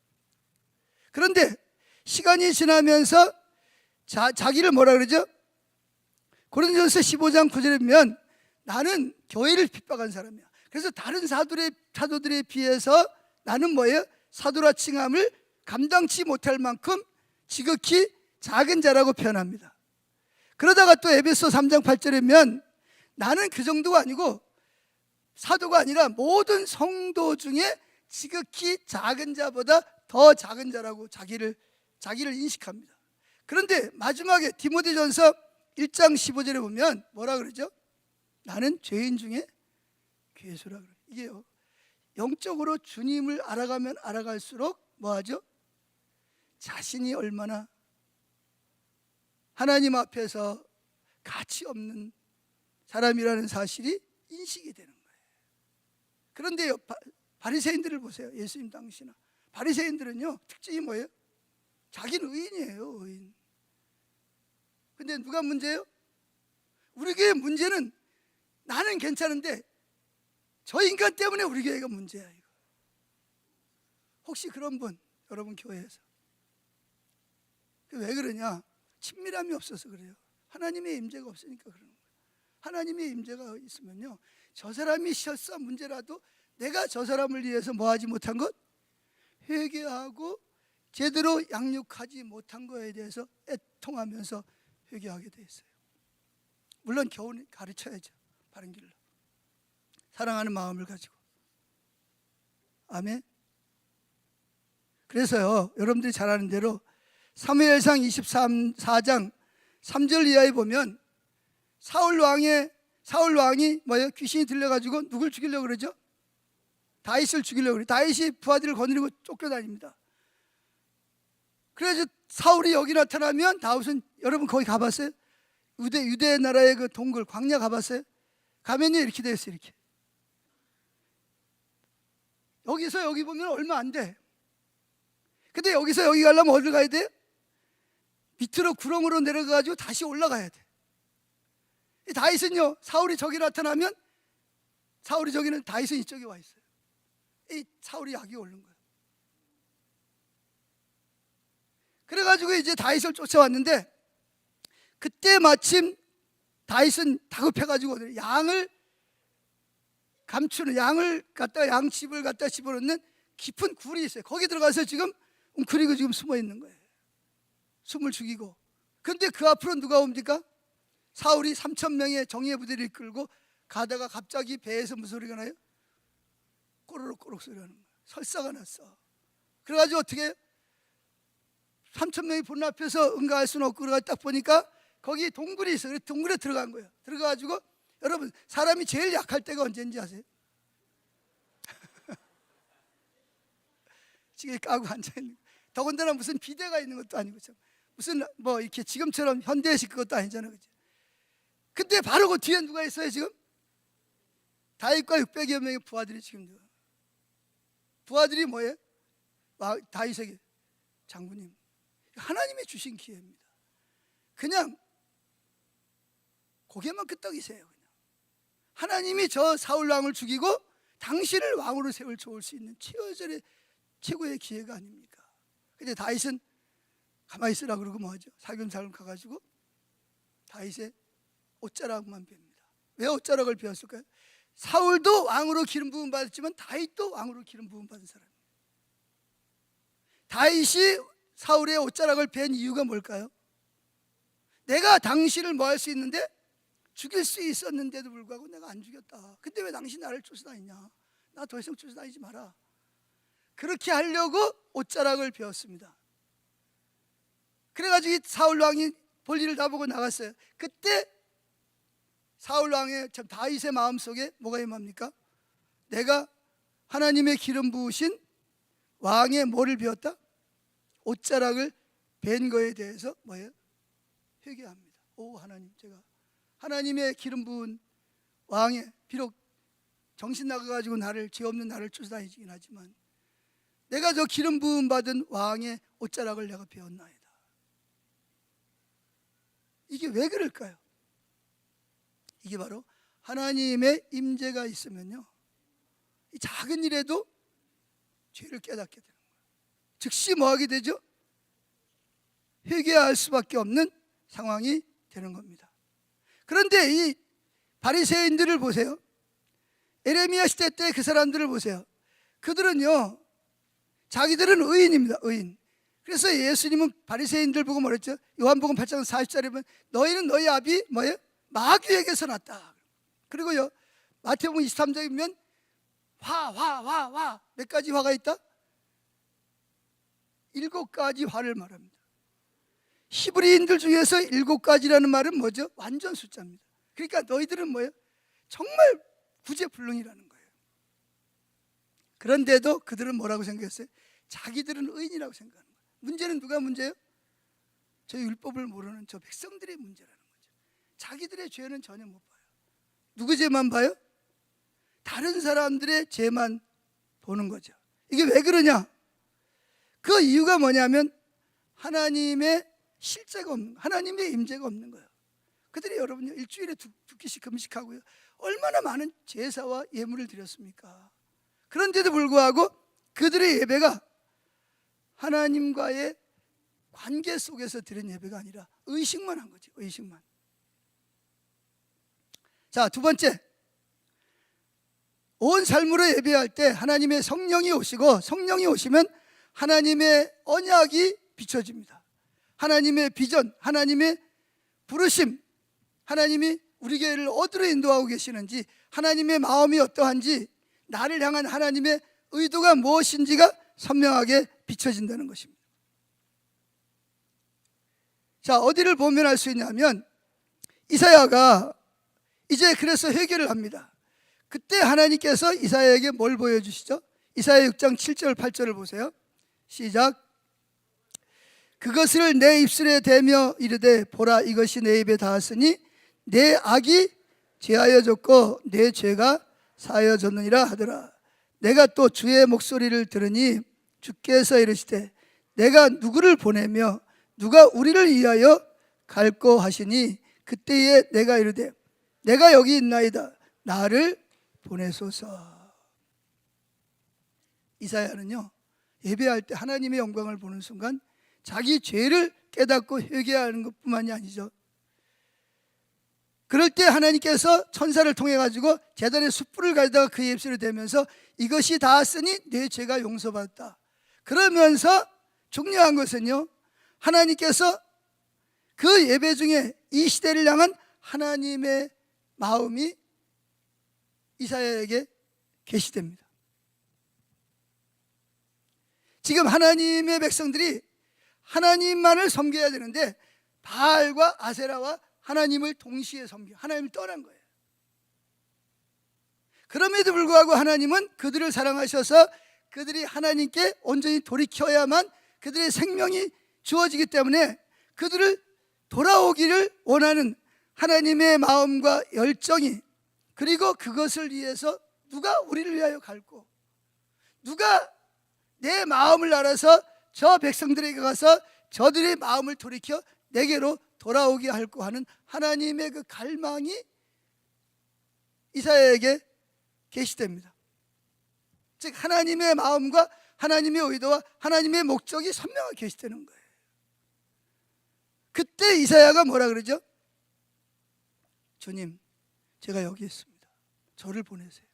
S1: 그런데 시간이 지나면서 자기를 뭐라 그러죠? 고린도전서 15장 9절에 보면 나는 교회를 핍박한 사람이야. 그래서 다른 사도들에 비해서 나는 뭐예요? 사도라 칭함을 감당치 못할 만큼 지극히 작은 자라고 표현합니다. 그러다가 또 에베소 3장 8절에 보면 나는 그 정도가 아니고 사도가 아니라 모든 성도 중에 지극히 작은 자보다 더 작은 자라고 자기를 인식합니다. 그런데 마지막에 디모데전서 1장 15절에 보면 뭐라 그러죠? 나는 죄인 중에 괴수라 그래요. 이게요, 영적으로 주님을 알아가면 알아갈수록 뭐하죠? 자신이 얼마나 하나님 앞에서 가치 없는 사람이라는 사실이 인식이 되는 거예요. 그런데요, 바리새인들을 보세요. 예수님 당시나 바리새인들은요, 특징이 뭐예요? 자기는 의인이에요, 의인. 근데 누가 문제예요? 우리 교회 문제는 나는 괜찮은데 저 인간 때문에 우리 교회가 문제야. 이거. 혹시 그런 분 여러분 교회에서 왜 그러냐? 친밀함이 없어서 그래요. 하나님의 임재가 없으니까 그러는 거예요. 하나님의 임재가 있으면요, 저 사람이 실수한 문제라도 내가 저 사람을 위해서 뭐하지 못한 것? 회개하고 제대로 양육하지 못한 거에 대해서 애통하면서 회개하게 돼 있어요. 물론 교훈을 가르쳐야죠, 바른 길로. 사랑하는 마음을 가지고. 아멘. 그래서요, 여러분들이 잘 아는 대로 사무엘상 24장 3절 이하에 보면 사울 왕이 뭐예요? 귀신이 들려가지고 누굴 죽이려고 그러죠? 다윗을 죽이려고 그래요. 다윗이 부하들을 거느리고 쫓겨다닙니다. 그래서 사울이 여기 나타나면 다윗은, 여러분 거기 가봤어요? 유대 나라의 그 동굴 광야 가봤어요? 가면요 이렇게 돼 있어요. 이렇게 여기서 여기 보면 얼마 안 돼. 근데 여기서 여기 가려면 어디를 가야 돼요? 밑으로 구렁으로 내려가가지고 다시 올라가야 돼. 이 다윗은요, 사울이 저기 나타나면 사울이 저기는 다윗은 이쪽에 와 있어요. 이 사울이 여기 오른 거예요. 그래가지고 이제 다윗을 쫓아왔는데 그때 마침 다윗은 다급해가지고 양을 감추는, 양을 갖다 양집을 갖다 집어넣는 깊은 굴이 있어요. 거기 들어가서 지금 웅크리고 지금 숨어 있는 거예요. 숨을 죽이고. 근데 그 앞으로 누가 옵니까? 사울이 3,000명의 정예 부대를 이끌고 가다가 갑자기 배에서 무슨 소리가 나요? 꼬르륵 소리가 나는 거예요. 설사가 났어. 그래가지고 어떻게 해요? 3,000명이 본 앞에서 응가할 수는 없고, 그래가 딱 보니까 거기 동굴이 있어요. 그래서 동굴에 들어간 거예요. 들어가가지고, 여러분 사람이 제일 약할 때가 언제인지 아세요? 지금 까고 앉아있는, 더군다나 무슨 비대가 있는 것도 아니고, 무슨 뭐 이렇게 지금처럼 현대식 그것도 아니잖아요. 그죠? 근데 바로 그 뒤에 누가 있어요 지금? 다윗과 600여 명의 부하들이 지금. 부하들이 뭐예요? 다윗에게 장군님, 하나님이 주신 기회입니다. 그냥 고개만 끄덕이세요. 그냥. 하나님이 저 사울 왕을 죽이고 당신을 왕으로 세울 수 있는 최고의 기회가 아닙니까? 근데 다윗은 가만히 있으라 그러고 뭐하죠? 살금살금 가가지고 다윗의 옷자락만 뺍니다. 왜 옷자락을 베었을까요? 사울도 왕으로 기름 부음 받았지만 다윗도 왕으로 기름 부음 받은 사람이에요. 다윗이 사울의 옷자락을 벤 이유가 뭘까요? 내가 당신을 뭐 할 수 있는데 죽일 수 있었는데도 불구하고 내가 안 죽였다. 근데 왜 당신 나를 쫓아다니냐? 나 더 이상 쫓아다니지 마라. 그렇게 하려고 옷자락을 베었습니다. 그래가지고 사울 왕이 볼일을 다 보고 나갔어요. 그때 사울 왕의 참 다윗의 마음속에 뭐가 임합니까? 내가 하나님의 기름 부으신 왕의 뭐를 베었다? 옷자락을 벤 거에 대해서 뭐예요? 회개합니다. 오 하나님, 제가 하나님의 기름 부은 왕의, 비록 정신 나가가지고 죄 없는 나를 쫓아다니긴 하지만 내가 저 기름 부음 받은 왕의 옷자락을 내가 베었나이다. 이게 왜 그럴까요? 이게 바로 하나님의 임재가 있으면요, 이 작은 일에도 죄를 깨닫게 되는 거예요. 즉시 뭐하게 되죠? 회개할 수밖에 없는 상황이 되는 겁니다. 그런데 이 바리새인들을 보세요. 에레미야 시대 때 그 사람들을 보세요. 그들은요, 자기들은 의인입니다. 의인. 그래서 예수님은 바리새인들 보고 뭐랬죠? 요한복음 8장 40절에 보면 너희는 너희 아비 뭐예요? 마귀에게서 났다. 그리고요, 마태복음 23장에 보면 화 몇 가지 화가 있다? 7가지 화를 말합니다. 히브리인들 중에서 7가지라는 말은 뭐죠? 완전 숫자입니다. 그러니까 너희들은 뭐예요? 정말 구제불능이라는 거예요. 그런데도 그들은 뭐라고 생각했어요? 자기들은 의인이라고 생각하는 거예요. 문제는 누가 문제예요? 저 율법을 모르는 저 백성들의 문제라는 거죠. 자기들의 죄는 전혀 못 봐요. 누구 죄만 봐요? 다른 사람들의 죄만 보는 거죠. 이게 왜 그러냐? 그 이유가 뭐냐면 하나님의 실제가 없는, 하나님의 임재가 없는 거예요. 그들이 여러분요, 일주일에 두 끼씩 금식하고요, 얼마나 많은 제사와 예물을 드렸습니까? 그런데도 불구하고 그들의 예배가 하나님과의 관계 속에서 드린 예배가 아니라 의식만 한 거지. 의식만. 자, 두 번째, 온 삶으로 예배할 때 하나님의 성령이 오시고, 성령이 오시면 하나님의 언약이 비춰집니다. 하나님의 비전, 하나님의 부르심, 하나님이 우리 교회를 어디로 인도하고 계시는지, 하나님의 마음이 어떠한지, 나를 향한 하나님의 의도가 무엇인지가 선명하게 비춰진다는 것입니다. 자, 어디를 보면 알 수 있냐면 이사야가 이제 그래서 회개를 합니다. 그때 하나님께서 이사야에게 뭘 보여주시죠? 이사야 6장 7절 8절을 보세요. 시작. 그것을 내 입술에 대며 이르되 보라, 이것이 내 입에 닿았으니 내 악이 제하여졌고 내 죄가 사하여졌느니라 하더라. 내가 또 주의 목소리를 들으니 주께서 이르시되 내가 누구를 보내며 누가 우리를 위하여 갈고 하시니 그때에 내가 이르되 내가 여기 있나이다, 나를 보내소서. 이사야는요, 예배할 때 하나님의 영광을 보는 순간 자기 죄를 깨닫고 회개하는 것뿐만이 아니죠. 그럴 때 하나님께서 천사를 통해 가지고 제단의 숯불을 가져다가 그의 입술에 대면서 이것이 닿았으니 내 죄가 용서받았다. 그러면서 중요한 것은요, 하나님께서 그 예배 중에 이 시대를 향한 하나님의 마음이 이사야에게 계시됩니다. 지금 하나님의 백성들이 하나님만을 섬겨야 되는데 바알과 아세라와 하나님을 동시에 섬겨, 하나님을 떠난 거예요. 그럼에도 불구하고 하나님은 그들을 사랑하셔서 그들이 하나님께 온전히 돌이켜야만 그들의 생명이 주어지기 때문에 그들을 돌아오기를 원하는 하나님의 마음과 열정이, 그리고 그것을 위해서 누가 우리를 위하여 갈고, 누가 내 마음을 알아서 저 백성들에게 가서 저들의 마음을 돌이켜 내게로 돌아오게 할고 하는 하나님의 그 갈망이 이사야에게 계시됩니다. 즉 하나님의 마음과 하나님의 의도와 하나님의 목적이 선명하게 계시되는 거예요. 그때 이사야가 뭐라 그러죠? 주님, 제가 여기 있습니다. 저를 보내세요.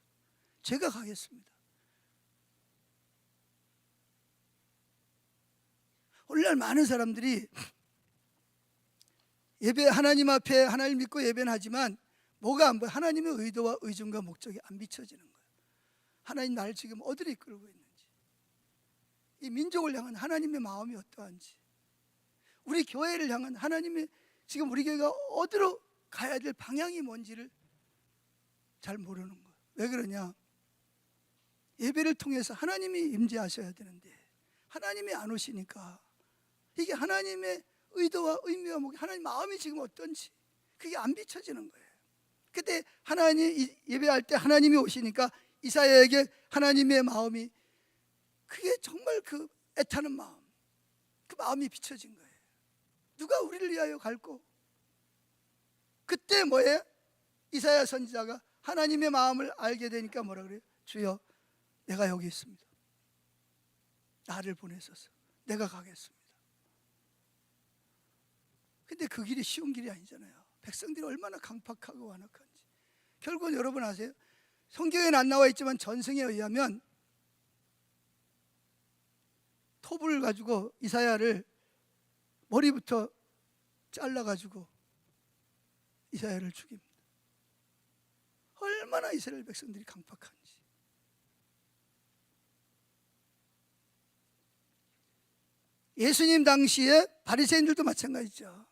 S1: 제가 가겠습니다. 오늘날 많은 사람들이 예배, 하나님 앞에 하나님 믿고 예배는 하지만 뭐가 안 보여? 하나님의 의도와 의중과 목적이 안 비춰지는 거예요. 하나님 나를 지금 어디로 이끌고 있는지, 이 민족을 향한 하나님의 마음이 어떠한지, 우리 교회를 향한 하나님의 지금 우리 교회가 어디로 가야 될 방향이 뭔지를 잘 모르는 거예요. 왜 그러냐? 예배를 통해서 하나님이 임재하셔야 되는데 하나님이 안 오시니까 이게 하나님의 의도와 의미와 목적, 하나님 마음이 지금 어떤지 그게 안 비춰지는 거예요. 그때 하나님 예배할 때 하나님이 오시니까 이사야에게 하나님의 마음이, 그게 정말 그 애타는 마음, 그 마음이 비춰진 거예요. 누가 우리를 위하여 갈고. 그때 뭐예요? 이사야 선지자가 하나님의 마음을 알게 되니까 뭐라 그래요? 주여, 내가 여기 있습니다. 나를 보내소서. 내가 가겠습니다. 근데 그 길이 쉬운 길이 아니잖아요. 백성들이 얼마나 강팍하고 완악한지. 결국은 여러분 아세요? 성경에는 안 나와 있지만 전승에 의하면 톱을 가지고 이사야를 머리부터 잘라가지고 이사야를 죽입니다. 얼마나 이스라엘 백성들이 강팍한지. 예수님 당시에 바리새인들도 마찬가지죠.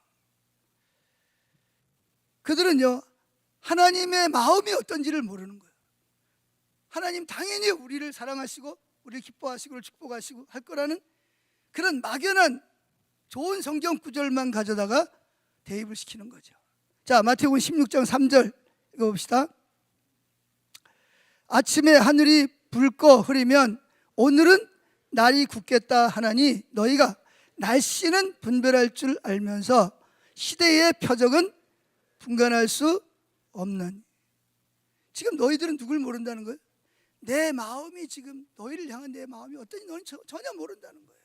S1: 그들은요, 하나님의 마음이 어떤지를 모르는 거예요. 하나님 당연히 우리를 사랑하시고 우리를 기뻐하시고 우리를 축복하시고 할 거라는 그런 막연한 좋은 성경 구절만 가져다가 대입을 시키는 거죠. 자, 마태복음 16장 3절 읽어봅시다. 아침에 하늘이 붉고 흐리면 오늘은 날이 굳겠다 하나니 너희가 날씨는 분별할 줄 알면서 시대의 표적은 분간할 수 없는. 지금 너희들은 누굴 모른다는 거예요? 내 마음이 지금 너희를 향한 내 마음이 어떤지 너는 전혀 모른다는 거예요.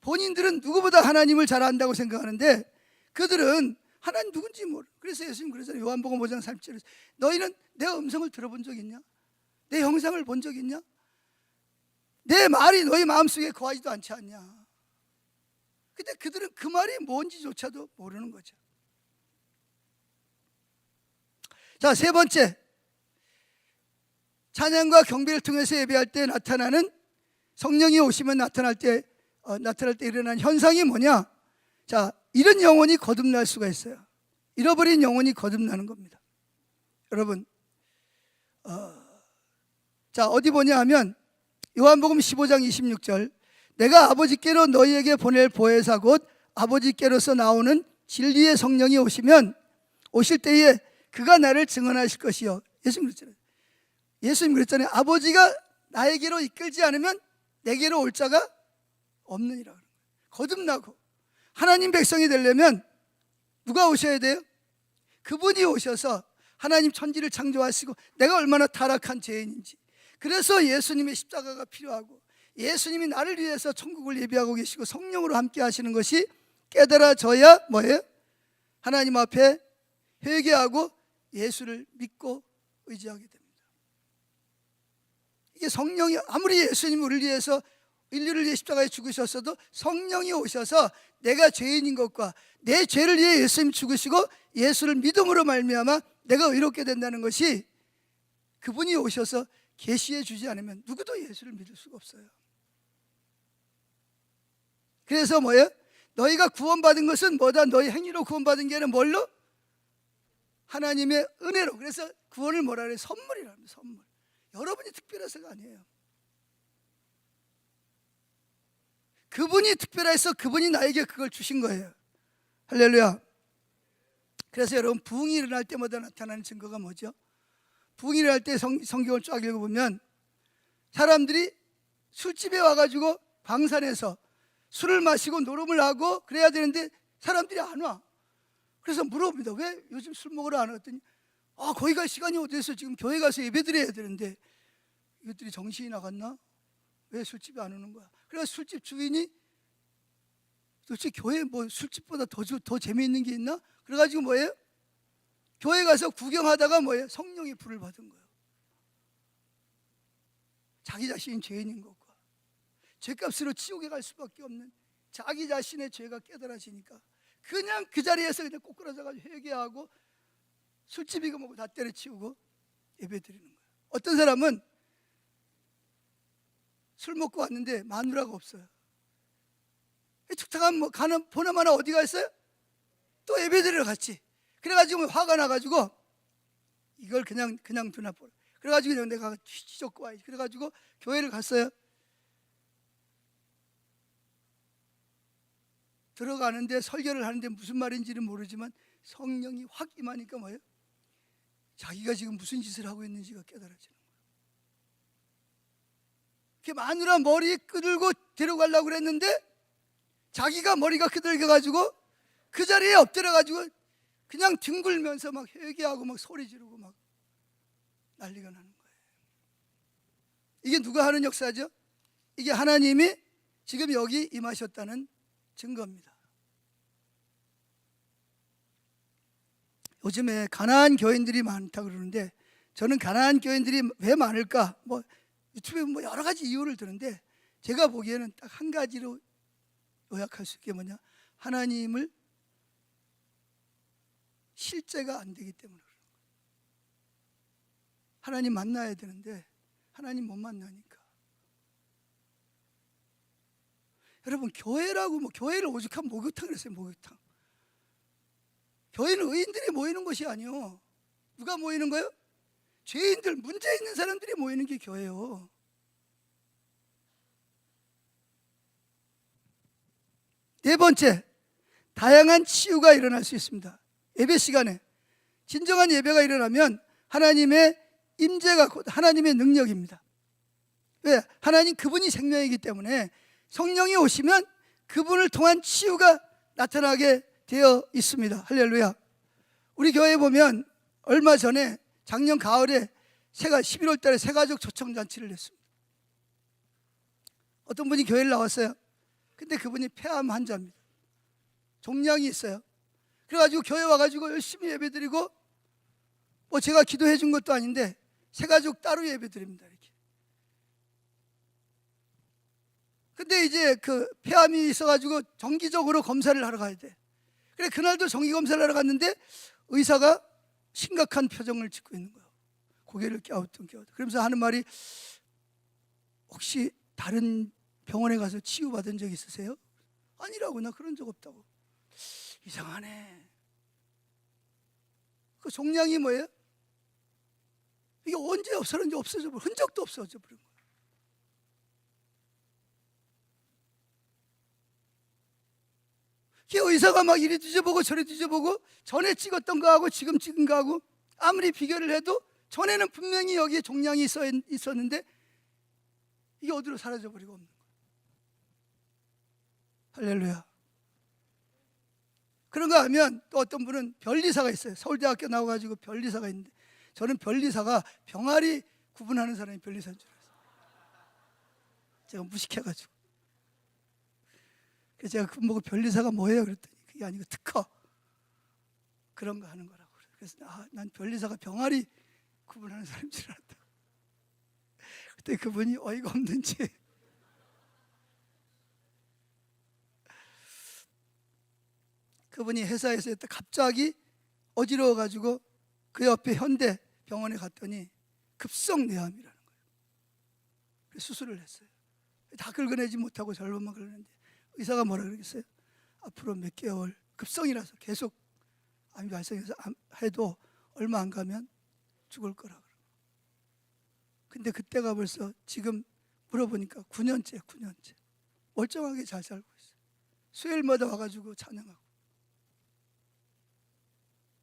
S1: 본인들은 누구보다 하나님을 잘 안다고 생각하는데 그들은 하나님 누군지 모르. 그래서 예수님 그러잖아요. 요한복음 5장 37절에서 너희는 내 음성을 들어본 적 있냐? 내 형상을 본 적 있냐? 내 말이 너희 마음속에 거하지도 않지 않냐? 근데 그들은 그 말이 뭔지조차도 모르는 거죠. 자, 세 번째, 찬양과 경배를 통해서 예배할 때 나타나는, 성령이 오시면 나타날 때 일어나는 현상이 뭐냐? 자, 잃은 영혼이 거듭날 수가 있어요. 잃어버린 영혼이 거듭나는 겁니다. 여러분, 자, 어디 보냐 하면 요한복음 15장 26절, 내가 아버지께로 너희에게 보낼 보혜사 곧 아버지께로서 나오는 진리의 성령이 오실 때에 그가 나를 증언하실 것이요. 예수님 그랬잖아요. 아버지가 나에게로 이끌지 않으면 내게로 올 자가 없느니라. 거듭나고 하나님 백성이 되려면 누가 오셔야 돼요? 그분이 오셔서 하나님 천지를 창조하시고 내가 얼마나 타락한 죄인인지, 그래서 예수님의 십자가가 필요하고 예수님이 나를 위해서 천국을 예비하고 계시고 성령으로 함께 하시는 것이 깨달아져야 뭐예요? 하나님 앞에 회개하고 예수를 믿고 의지하게 됩니다. 이게 성령이, 아무리 예수님이 우리를 위해서 인류를 위해 십자가에 죽으셨어도 성령이 오셔서 내가 죄인인 것과 내 죄를 위해 예수님 죽으시고 예수를 믿음으로 말미암아 내가 의롭게 된다는 것이, 그분이 오셔서 계시해 주지 않으면 누구도 예수를 믿을 수가 없어요. 그래서 뭐예요? 너희가 구원받은 것은 뭐다? 너희 행위로 구원받은 게 아니라 뭘로? 하나님의 은혜로. 그래서 구원을 뭐라 그래요? 선물이라는 거예요. 선물. 여러분이 특별해서가 아니에요. 그분이 특별해서 그분이 나에게 그걸 주신 거예요. 할렐루야. 그래서 여러분, 부흥이 일어날 때마다 나타나는 증거가 뭐죠? 부흥이 일어날 때 성경을 쫙 읽어보면 사람들이 술집에 와가지고 방산에서 술을 마시고 노름을 하고 그래야 되는데 사람들이 안 와. 그래서 물어봅니다. 왜 요즘 술 먹으러 안 왔더니 거기 갈 시간이 어디서 지금 교회 가서 예배드려야 되는데 이것들이 정신이 나갔나? 왜 술집에 안 오는 거야? 그래서 술집 주인이 도대체 교회 뭐 술집보다 더 재미있는 게 있나? 그래가지고 뭐예요? 교회 가서 구경하다가 뭐예요? 성령의 불을 받은 거예요. 자기 자신이 죄인인 것과 죄값으로 지옥에 갈 수밖에 없는 자기 자신의 죄가 깨달아지니까 그냥 그 자리에서 그냥 꼬꾸라져가지고 회개하고 술집이고 뭐고 다 때려치우고 예배드리는 거예요. 어떤 사람은 술 먹고 왔는데 마누라가 없어요. tuk탁하면 뭐 가는 보나마나 어디가 있어요? 또 예배드리러 갔지. 그래가지고 화가 나가지고 이걸 그냥 두나 보라. 그래가지고 그냥 내가 뒤져고 와야지. 그래가지고 교회를 갔어요. 들어가는데 설교를 하는데 무슨 말인지는 모르지만 성령이 확 임하니까 뭐예요? 자기가 지금 무슨 짓을 하고 있는지가 깨달아지는 거예요. 그 마누라 머리 끄들고 데려가려고 그랬는데 자기가 머리가 끄들겨가지고 그 자리에 엎드려가지고 그냥 뒹굴면서 막 회개하고 막 소리 지르고 막 난리가 나는 거예요. 이게 누가 하는 역사죠? 이게 하나님이 지금 여기 임하셨다는 증거입니다. 요즘에 가난한 교인들이 많다 그러는데 저는 가난한 교인들이 왜 많을까? 뭐 유튜브에 뭐 여러 가지 이유를 드는데 제가 보기에는 딱 한 가지로 요약할 수 있게 뭐냐? 하나님을 실제가 안 되기 때문에 그런 거예요. 하나님 만나야 되는데 하나님 못 만나니까. 여러분, 교회라고 뭐 교회를 오죽한 목욕탕을 했어요. 목욕탕. 교회는 의인들이 모이는 것이 아니요. 누가 모이는 거예요? 죄인들, 문제 있는 사람들이 모이는 게 교회예요. 네 번째, 다양한 치유가 일어날 수 있습니다. 예배 시간에 진정한 예배가 일어나면 하나님의 임재가 곧 하나님의 능력입니다. 왜? 하나님 그분이 생명이기 때문에 성령이 오시면 그분을 통한 치유가 나타나게 되어 있습니다. 할렐루야. 우리 교회에 보면 얼마 전에 작년 가을에 11월 달에 새가족 초청잔치를 했습니다. 어떤 분이 교회를 나왔어요. 근데 그분이 폐암 환자입니다. 종양이 있어요. 그래가지고 교회 와가지고 열심히 예배드리고 뭐 제가 기도해 준 것도 아닌데 새가족 따로 예배드립니다. 이렇게. 근데 이제 그 폐암이 있어가지고 정기적으로 검사를 하러 가야 돼. 그래 그날도 정기 검사를 하러 갔는데 의사가 심각한 표정을 짓고 있는 거예요. 고개를 갸우뚱. 그러면서 하는 말이 혹시 다른 병원에 가서 치유받은 적 있으세요? 아니라고. 나 그런 적 없다고. 이상하네. 그 종양이 뭐예요? 이게 언제 없어졌는지 없어져 버려. 흔적도 없어져 버린 거예요. 그 의사가 막 이리 뒤져보고 저리 뒤져보고 전에 찍었던 거하고 지금 찍은 거하고 아무리 비교를 해도 전에는 분명히 여기에 종양이 있었는데 이게 어디로 사라져 버리고 없는 거예요. 할렐루야. 그런가 하면 또 어떤 분은 변리사가 있어요. 서울대학교 나와가지고 변리사가 있는데 저는 변리사가 병아리 구분하는 사람이 변리사인 줄 알았어요. 제가 무식해가지고. 그래서 제가 그분 보고 변리사가 뭐예요? 그랬더니 그게 아니고 특허 그런 거 하는 거라고. 그래서 난 변리사가 병아리 구분하는 사람인 줄 알았다. 그때 그분이 어이가 없는지 그분이 회사에서 갑자기 어지러워가지고 그 옆에 현대 병원에 갔더니 급성 뇌암이라는 거예요. 그래서 수술을 했어요. 다 긁어내지 못하고 절반만 긁었는데 의사가 뭐라 그러겠어요? 앞으로 몇 개월 급성이라서 계속 암이 발생해서 해도 얼마 안 가면 죽을 거라 그러고. 근데 그때가 벌써 지금 물어보니까 9년째 멀쩡하게 잘 살고 있어요. 수요일마다 와가지고 찬양하고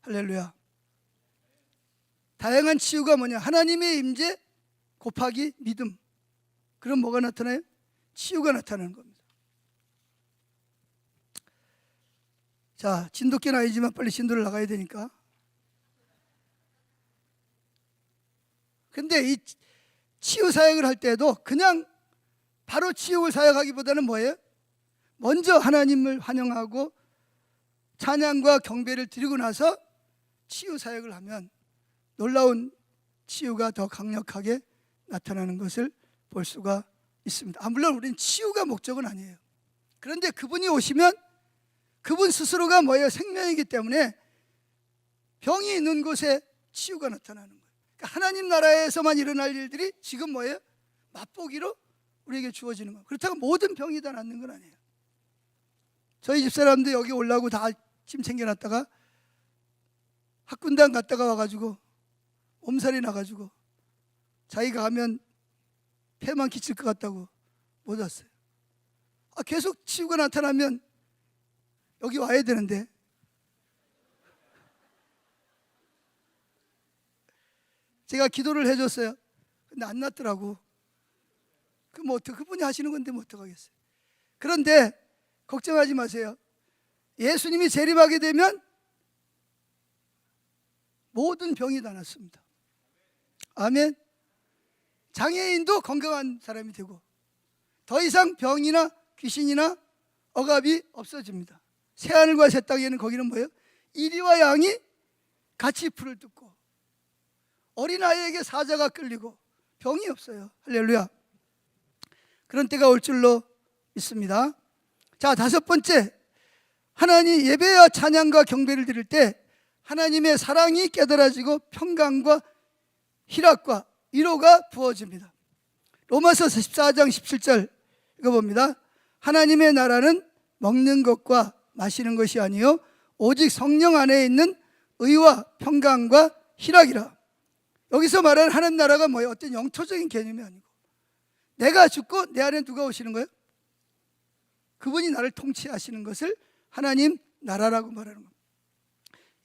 S1: 할렐루야. 다양한 치유가 뭐냐? 하나님의 임재 곱하기 믿음. 그럼 뭐가 나타나요? 치유가 나타나는 겁니다. 자, 진돗개는 아니지만 빨리 진도를 나가야 되니까. 근데 이 치유 사역을 할 때도 그냥 바로 치유를 사역하기보다는 뭐예요? 먼저 하나님을 환영하고 찬양과 경배를 드리고 나서 치유 사역을 하면 놀라운 치유가 더 강력하게 나타나는 것을 볼 수가 있습니다. 물론 우리는 치유가 목적은 아니에요. 그런데 그분이 오시면 그분 스스로가 뭐예요? 생명이기 때문에 병이 있는 곳에 치유가 나타나는 거예요. 그러니까 하나님 나라에서만 일어날 일들이 지금 뭐예요? 맛보기로 우리에게 주어지는 거예요. 그렇다고 모든 병이 다 낫는 건 아니에요. 저희 집사람도 여기 올라오고 다 짐 챙겨놨다가 학군단 갔다가 와가지고 몸살이 나가지고 자기가 가면 폐만 끼칠 것 같다고 못 왔어요. 계속 치유가 나타나면 여기 와야 되는데 제가 기도를 해줬어요. 근데 안 낫더라고. 그럼 그분이 하시는 건데 뭐 어떡하겠어요. 그런데 걱정하지 마세요. 예수님이 재림하게 되면 모든 병이 다 낫습니다. 아멘. 장애인도 건강한 사람이 되고 더 이상 병이나 귀신이나 억압이 없어집니다. 새하늘과 새 땅에는 거기는 뭐예요? 이리와 양이 같이 풀을 뜯고 어린아이에게 사자가 끌리고 병이 없어요. 할렐루야. 그런 때가 올 줄로 믿습니다. 자, 다섯 번째, 하나님 예배와 찬양과 경배를 드릴 때 하나님의 사랑이 깨달아지고 평강과 희락과 위로가 부어집니다. 로마서 14장 17절 읽어봅니다. 하나님의 나라는 먹는 것과 마시는 것이 아니요 오직 성령 안에 있는 의와 평강과 희락이라. 여기서 말하는 하나님 나라가 뭐예요? 어떤 영토적인 개념이 아니고 내가 죽고 내 안에 누가 오시는 거예요? 그분이 나를 통치하시는 것을 하나님 나라라고 말하는 겁니다.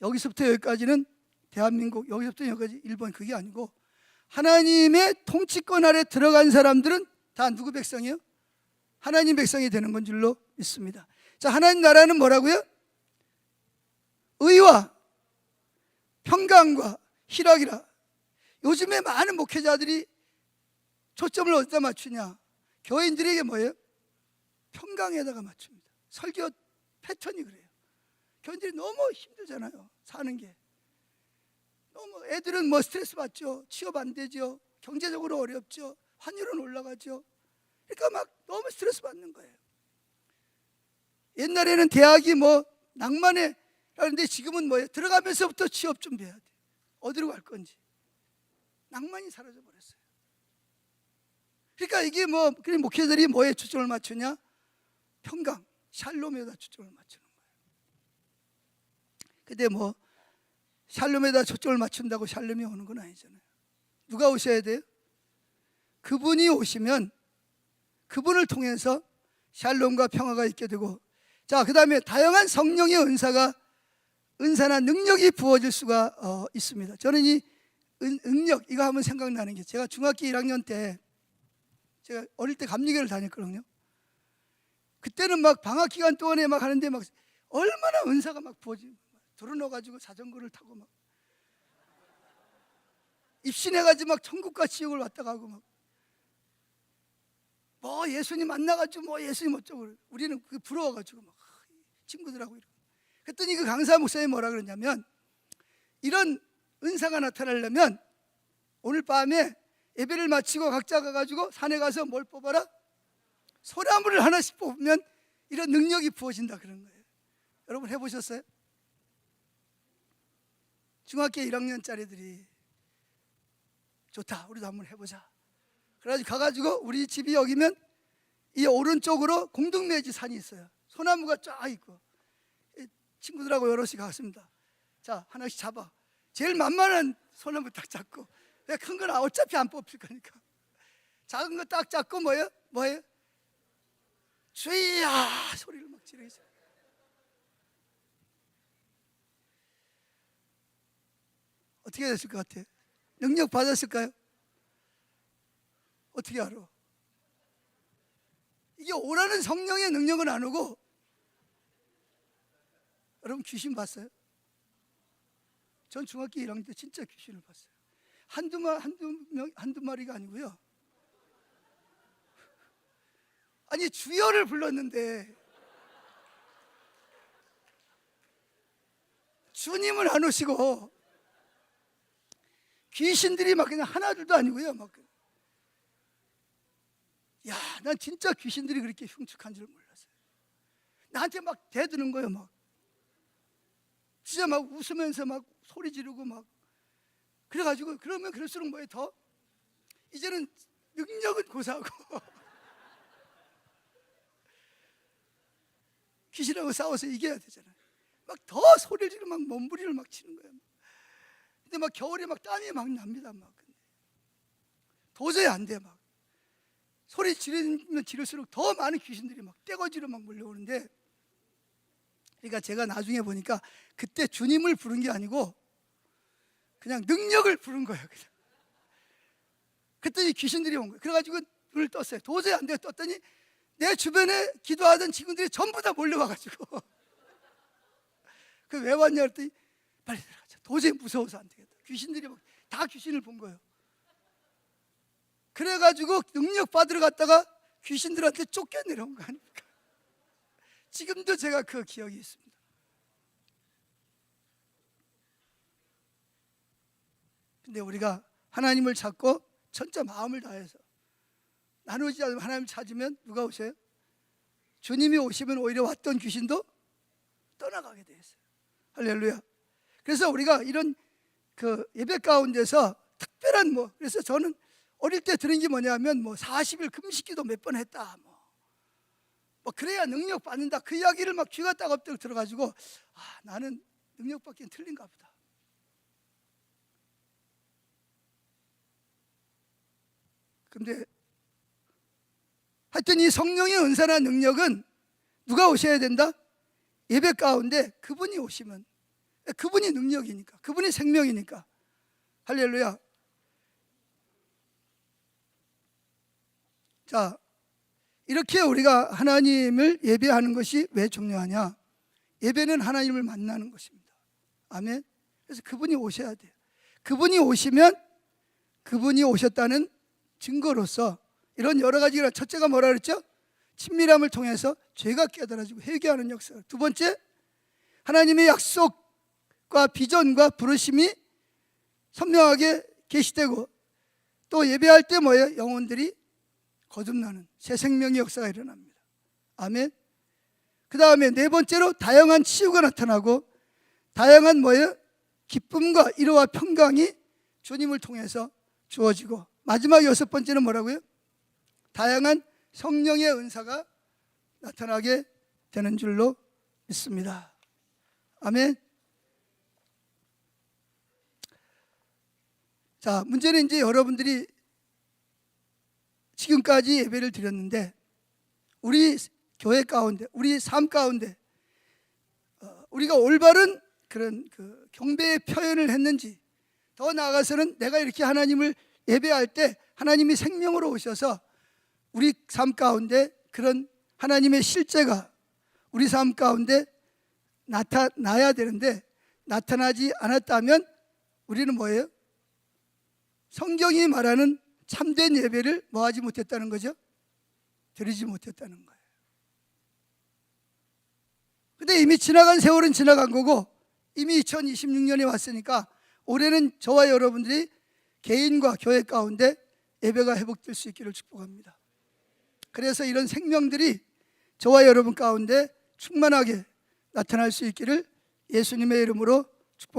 S1: 여기서부터 여기까지는 대한민국, 여기서부터 여기까지 일본, 그게 아니고 하나님의 통치권 아래 들어간 사람들은 다 누구 백성이요? 하나님 백성이 되는 건 줄로 믿습니다. 자, 하나님 나라는 뭐라고요? 의와 평강과 희락이라. 요즘에 많은 목회자들이 초점을 어디다 맞추냐? 교인들에게 뭐예요? 평강에다가 맞춥니다. 설교 패턴이 그래요. 교인들이 너무 힘들잖아요. 사는 게. 너무 애들은 뭐 스트레스 받죠. 취업 안 되죠. 경제적으로 어렵죠. 환율은 올라가죠. 그러니까 막 너무 스트레스 받는 거예요. 옛날에는 대학이 뭐 낭만에 라는데 지금은 뭐예요? 들어가면서부터 취업 준비해야 돼. 어디로 갈 건지. 낭만이 사라져 버렸어요. 그러니까 이게 뭐 그냥 목회자들이 뭐에 초점을 맞추냐? 평강, 샬롬에다 초점을 맞추는 거예요. 근데 뭐 샬롬에다 초점을 맞춘다고 샬롬이 오는 건 아니잖아요. 누가 오셔야 돼요? 그분이 오시면 그분을 통해서 샬롬과 평화가 있게 되고, 자, 그 다음에 다양한 성령의 은사나 능력이 부어질 수가 있습니다. 저는 이 능력, 이거 하면 생각나는 게, 제가 중학교 1학년 때 제가 어릴 때 감리교를 다녔거든요. 그때는 막 방학 기간 동안에 막 하는데 막 얼마나 은사가 막 부어지고, 들어넣어가지고 자전거를 타고 막 입신해가지고 막 천국과 지옥을 왔다 가고 막 뭐 예수님 만나가지고 뭐 예수님 어쩌고, 우리는 그 부러워가지고 막 친구들하고 이러고. 그랬더니 그 강사 목사님이 뭐라 그러냐면, 이런 은사가 나타나려면 오늘 밤에 예배를 마치고 각자 가가지고 산에 가서 뭘 뽑아라? 소나무를 하나씩 뽑으면 이런 능력이 부어진다 그런 거예요. 여러분 해보셨어요? 중학교 1학년짜리들이 좋다, 우리도 한번 해보자. 그래가지고 가가지고 우리 집이 여기면 이 오른쪽으로 공동묘지 산이 있어요. 소나무가 쫙 있고 친구들하고 여럿이 갔습니다. 자, 하나씩 잡아. 제일 만만한 소나무 딱 잡고, 큰 건 어차피 안 뽑힐 거니까 작은 거 딱 잡고 뭐예요? 주야 소리를 막 지르죠. 어떻게 됐을 것 같아? 능력 받았을까요? 어떻게 알아? 이게 오라는 성령의 능력은 안 오고, 여러분 귀신 봤어요? 전 중학교 1학년 때 진짜 귀신을 봤어요. 한두 마리가 아니고요. 아니 주여를 불렀는데 주님은 안 오시고 귀신들이 막 그냥 하나둘도 아니고요. 막 야, 난 진짜 귀신들이 그렇게 흉측한 줄 몰랐어요. 나한테 막 대드는 거예요. 막 진짜 막 웃으면서 막 소리 지르고 막 그래가지고 그러면 그럴수록 뭐예요? 더 이제는 능력은 고사하고 귀신하고 싸워서 이겨야 되잖아요. 막 더 소리를 지르고 막 몸부림을 막 치는 거예요. 근데 막 겨울에 막 땀이 막 납니다. 막 도저히 안 돼. 막 소리 지르면 지를수록 더 많은 귀신들이 막 떼거지로 막 몰려오는데, 그러니까 제가 나중에 보니까 그때 주님을 부른 게 아니고 그냥 능력을 부른 거예요. 그냥. 그랬더니 귀신들이 온 거예요. 그래가지고 눈을 떴어요. 도저히 안 돼. 떴더니 내 주변에 기도하던 친구들이 전부 다 몰려와가지고 그 왜 왔냐 그랬더니 빨리 들어가자. 도저히 무서워서 안 되겠다. 귀신들이 막 다 귀신을 본 거예요. 그래가지고 능력 받으러 갔다가 귀신들한테 쫓겨내려온 거 아닙니까? 지금도 제가 그 기억이 있습니다. 근데 우리가 하나님을 찾고 전짜 마음을 다해서 나누지 않으면 하나님을 찾으면 누가 오셔요? 주님이 오시면 오히려 왔던 귀신도 떠나가게 돼 있어요. 할렐루야. 그래서 우리가 이런 그 예배 가운데서 특별한 그래서 저는 어릴 때 들은 게 뭐냐면 40일 금식기도 몇 번 했다. 그래야 능력 받는다. 그 이야기를 막 귀가 따갑도록 들어가지고 나는 능력 받기엔 틀린가 보다. 근데 하여튼 이 성령의 은사나 능력은 누가 오셔야 된다? 예배 가운데 그분이 오시면, 그분이 능력이니까, 그분이 생명이니까. 할렐루야. 자, 이렇게 우리가 하나님을 예배하는 것이 왜 중요하냐? 예배는 하나님을 만나는 것입니다. 아멘. 그래서 그분이 오셔야 돼요. 그분이 오시면 그분이 오셨다는 증거로서 이런 여러 가지가, 첫째가 뭐라 그랬죠? 친밀함을 통해서 죄가 깨달아지고 회개하는 역사. 두 번째, 하나님의 약속과 비전과 부르심이 선명하게 계시되고, 또 예배할 때 뭐예요? 영혼들이 거듭나는 새 생명의 역사가 일어납니다. 아멘. 그 다음에 네 번째로 다양한 치유가 나타나고, 다양한 뭐예요? 기쁨과 위로와 평강이 주님을 통해서 주어지고, 마지막 여섯 번째는 뭐라고요? 다양한 성령의 은사가 나타나게 되는 줄로 믿습니다. 아멘. 자, 문제는 이제 여러분들이 지금까지 예배를 드렸는데 우리 교회 가운데, 우리 삶 가운데 우리가 올바른 그런 그 경배의 표현을 했는지, 더 나아가서는 내가 이렇게 하나님을 예배할 때 하나님이 생명으로 오셔서 우리 삶 가운데 그런 하나님의 실제가 우리 삶 가운데 나타나야 되는데 나타나지 않았다면 우리는 뭐예요? 성경이 말하는 참된 예배를 뭐하지 못했다는 거죠? 드리지 못했다는 거예요. 근데 이미 지나간 세월은 지나간 거고, 이미 2026년이 왔으니까 올해는 저와 여러분들이 개인과 교회 가운데 예배가 회복될 수 있기를 축복합니다. 그래서 이런 생명들이 저와 여러분 가운데 충만하게 나타날 수 있기를 예수님의 이름으로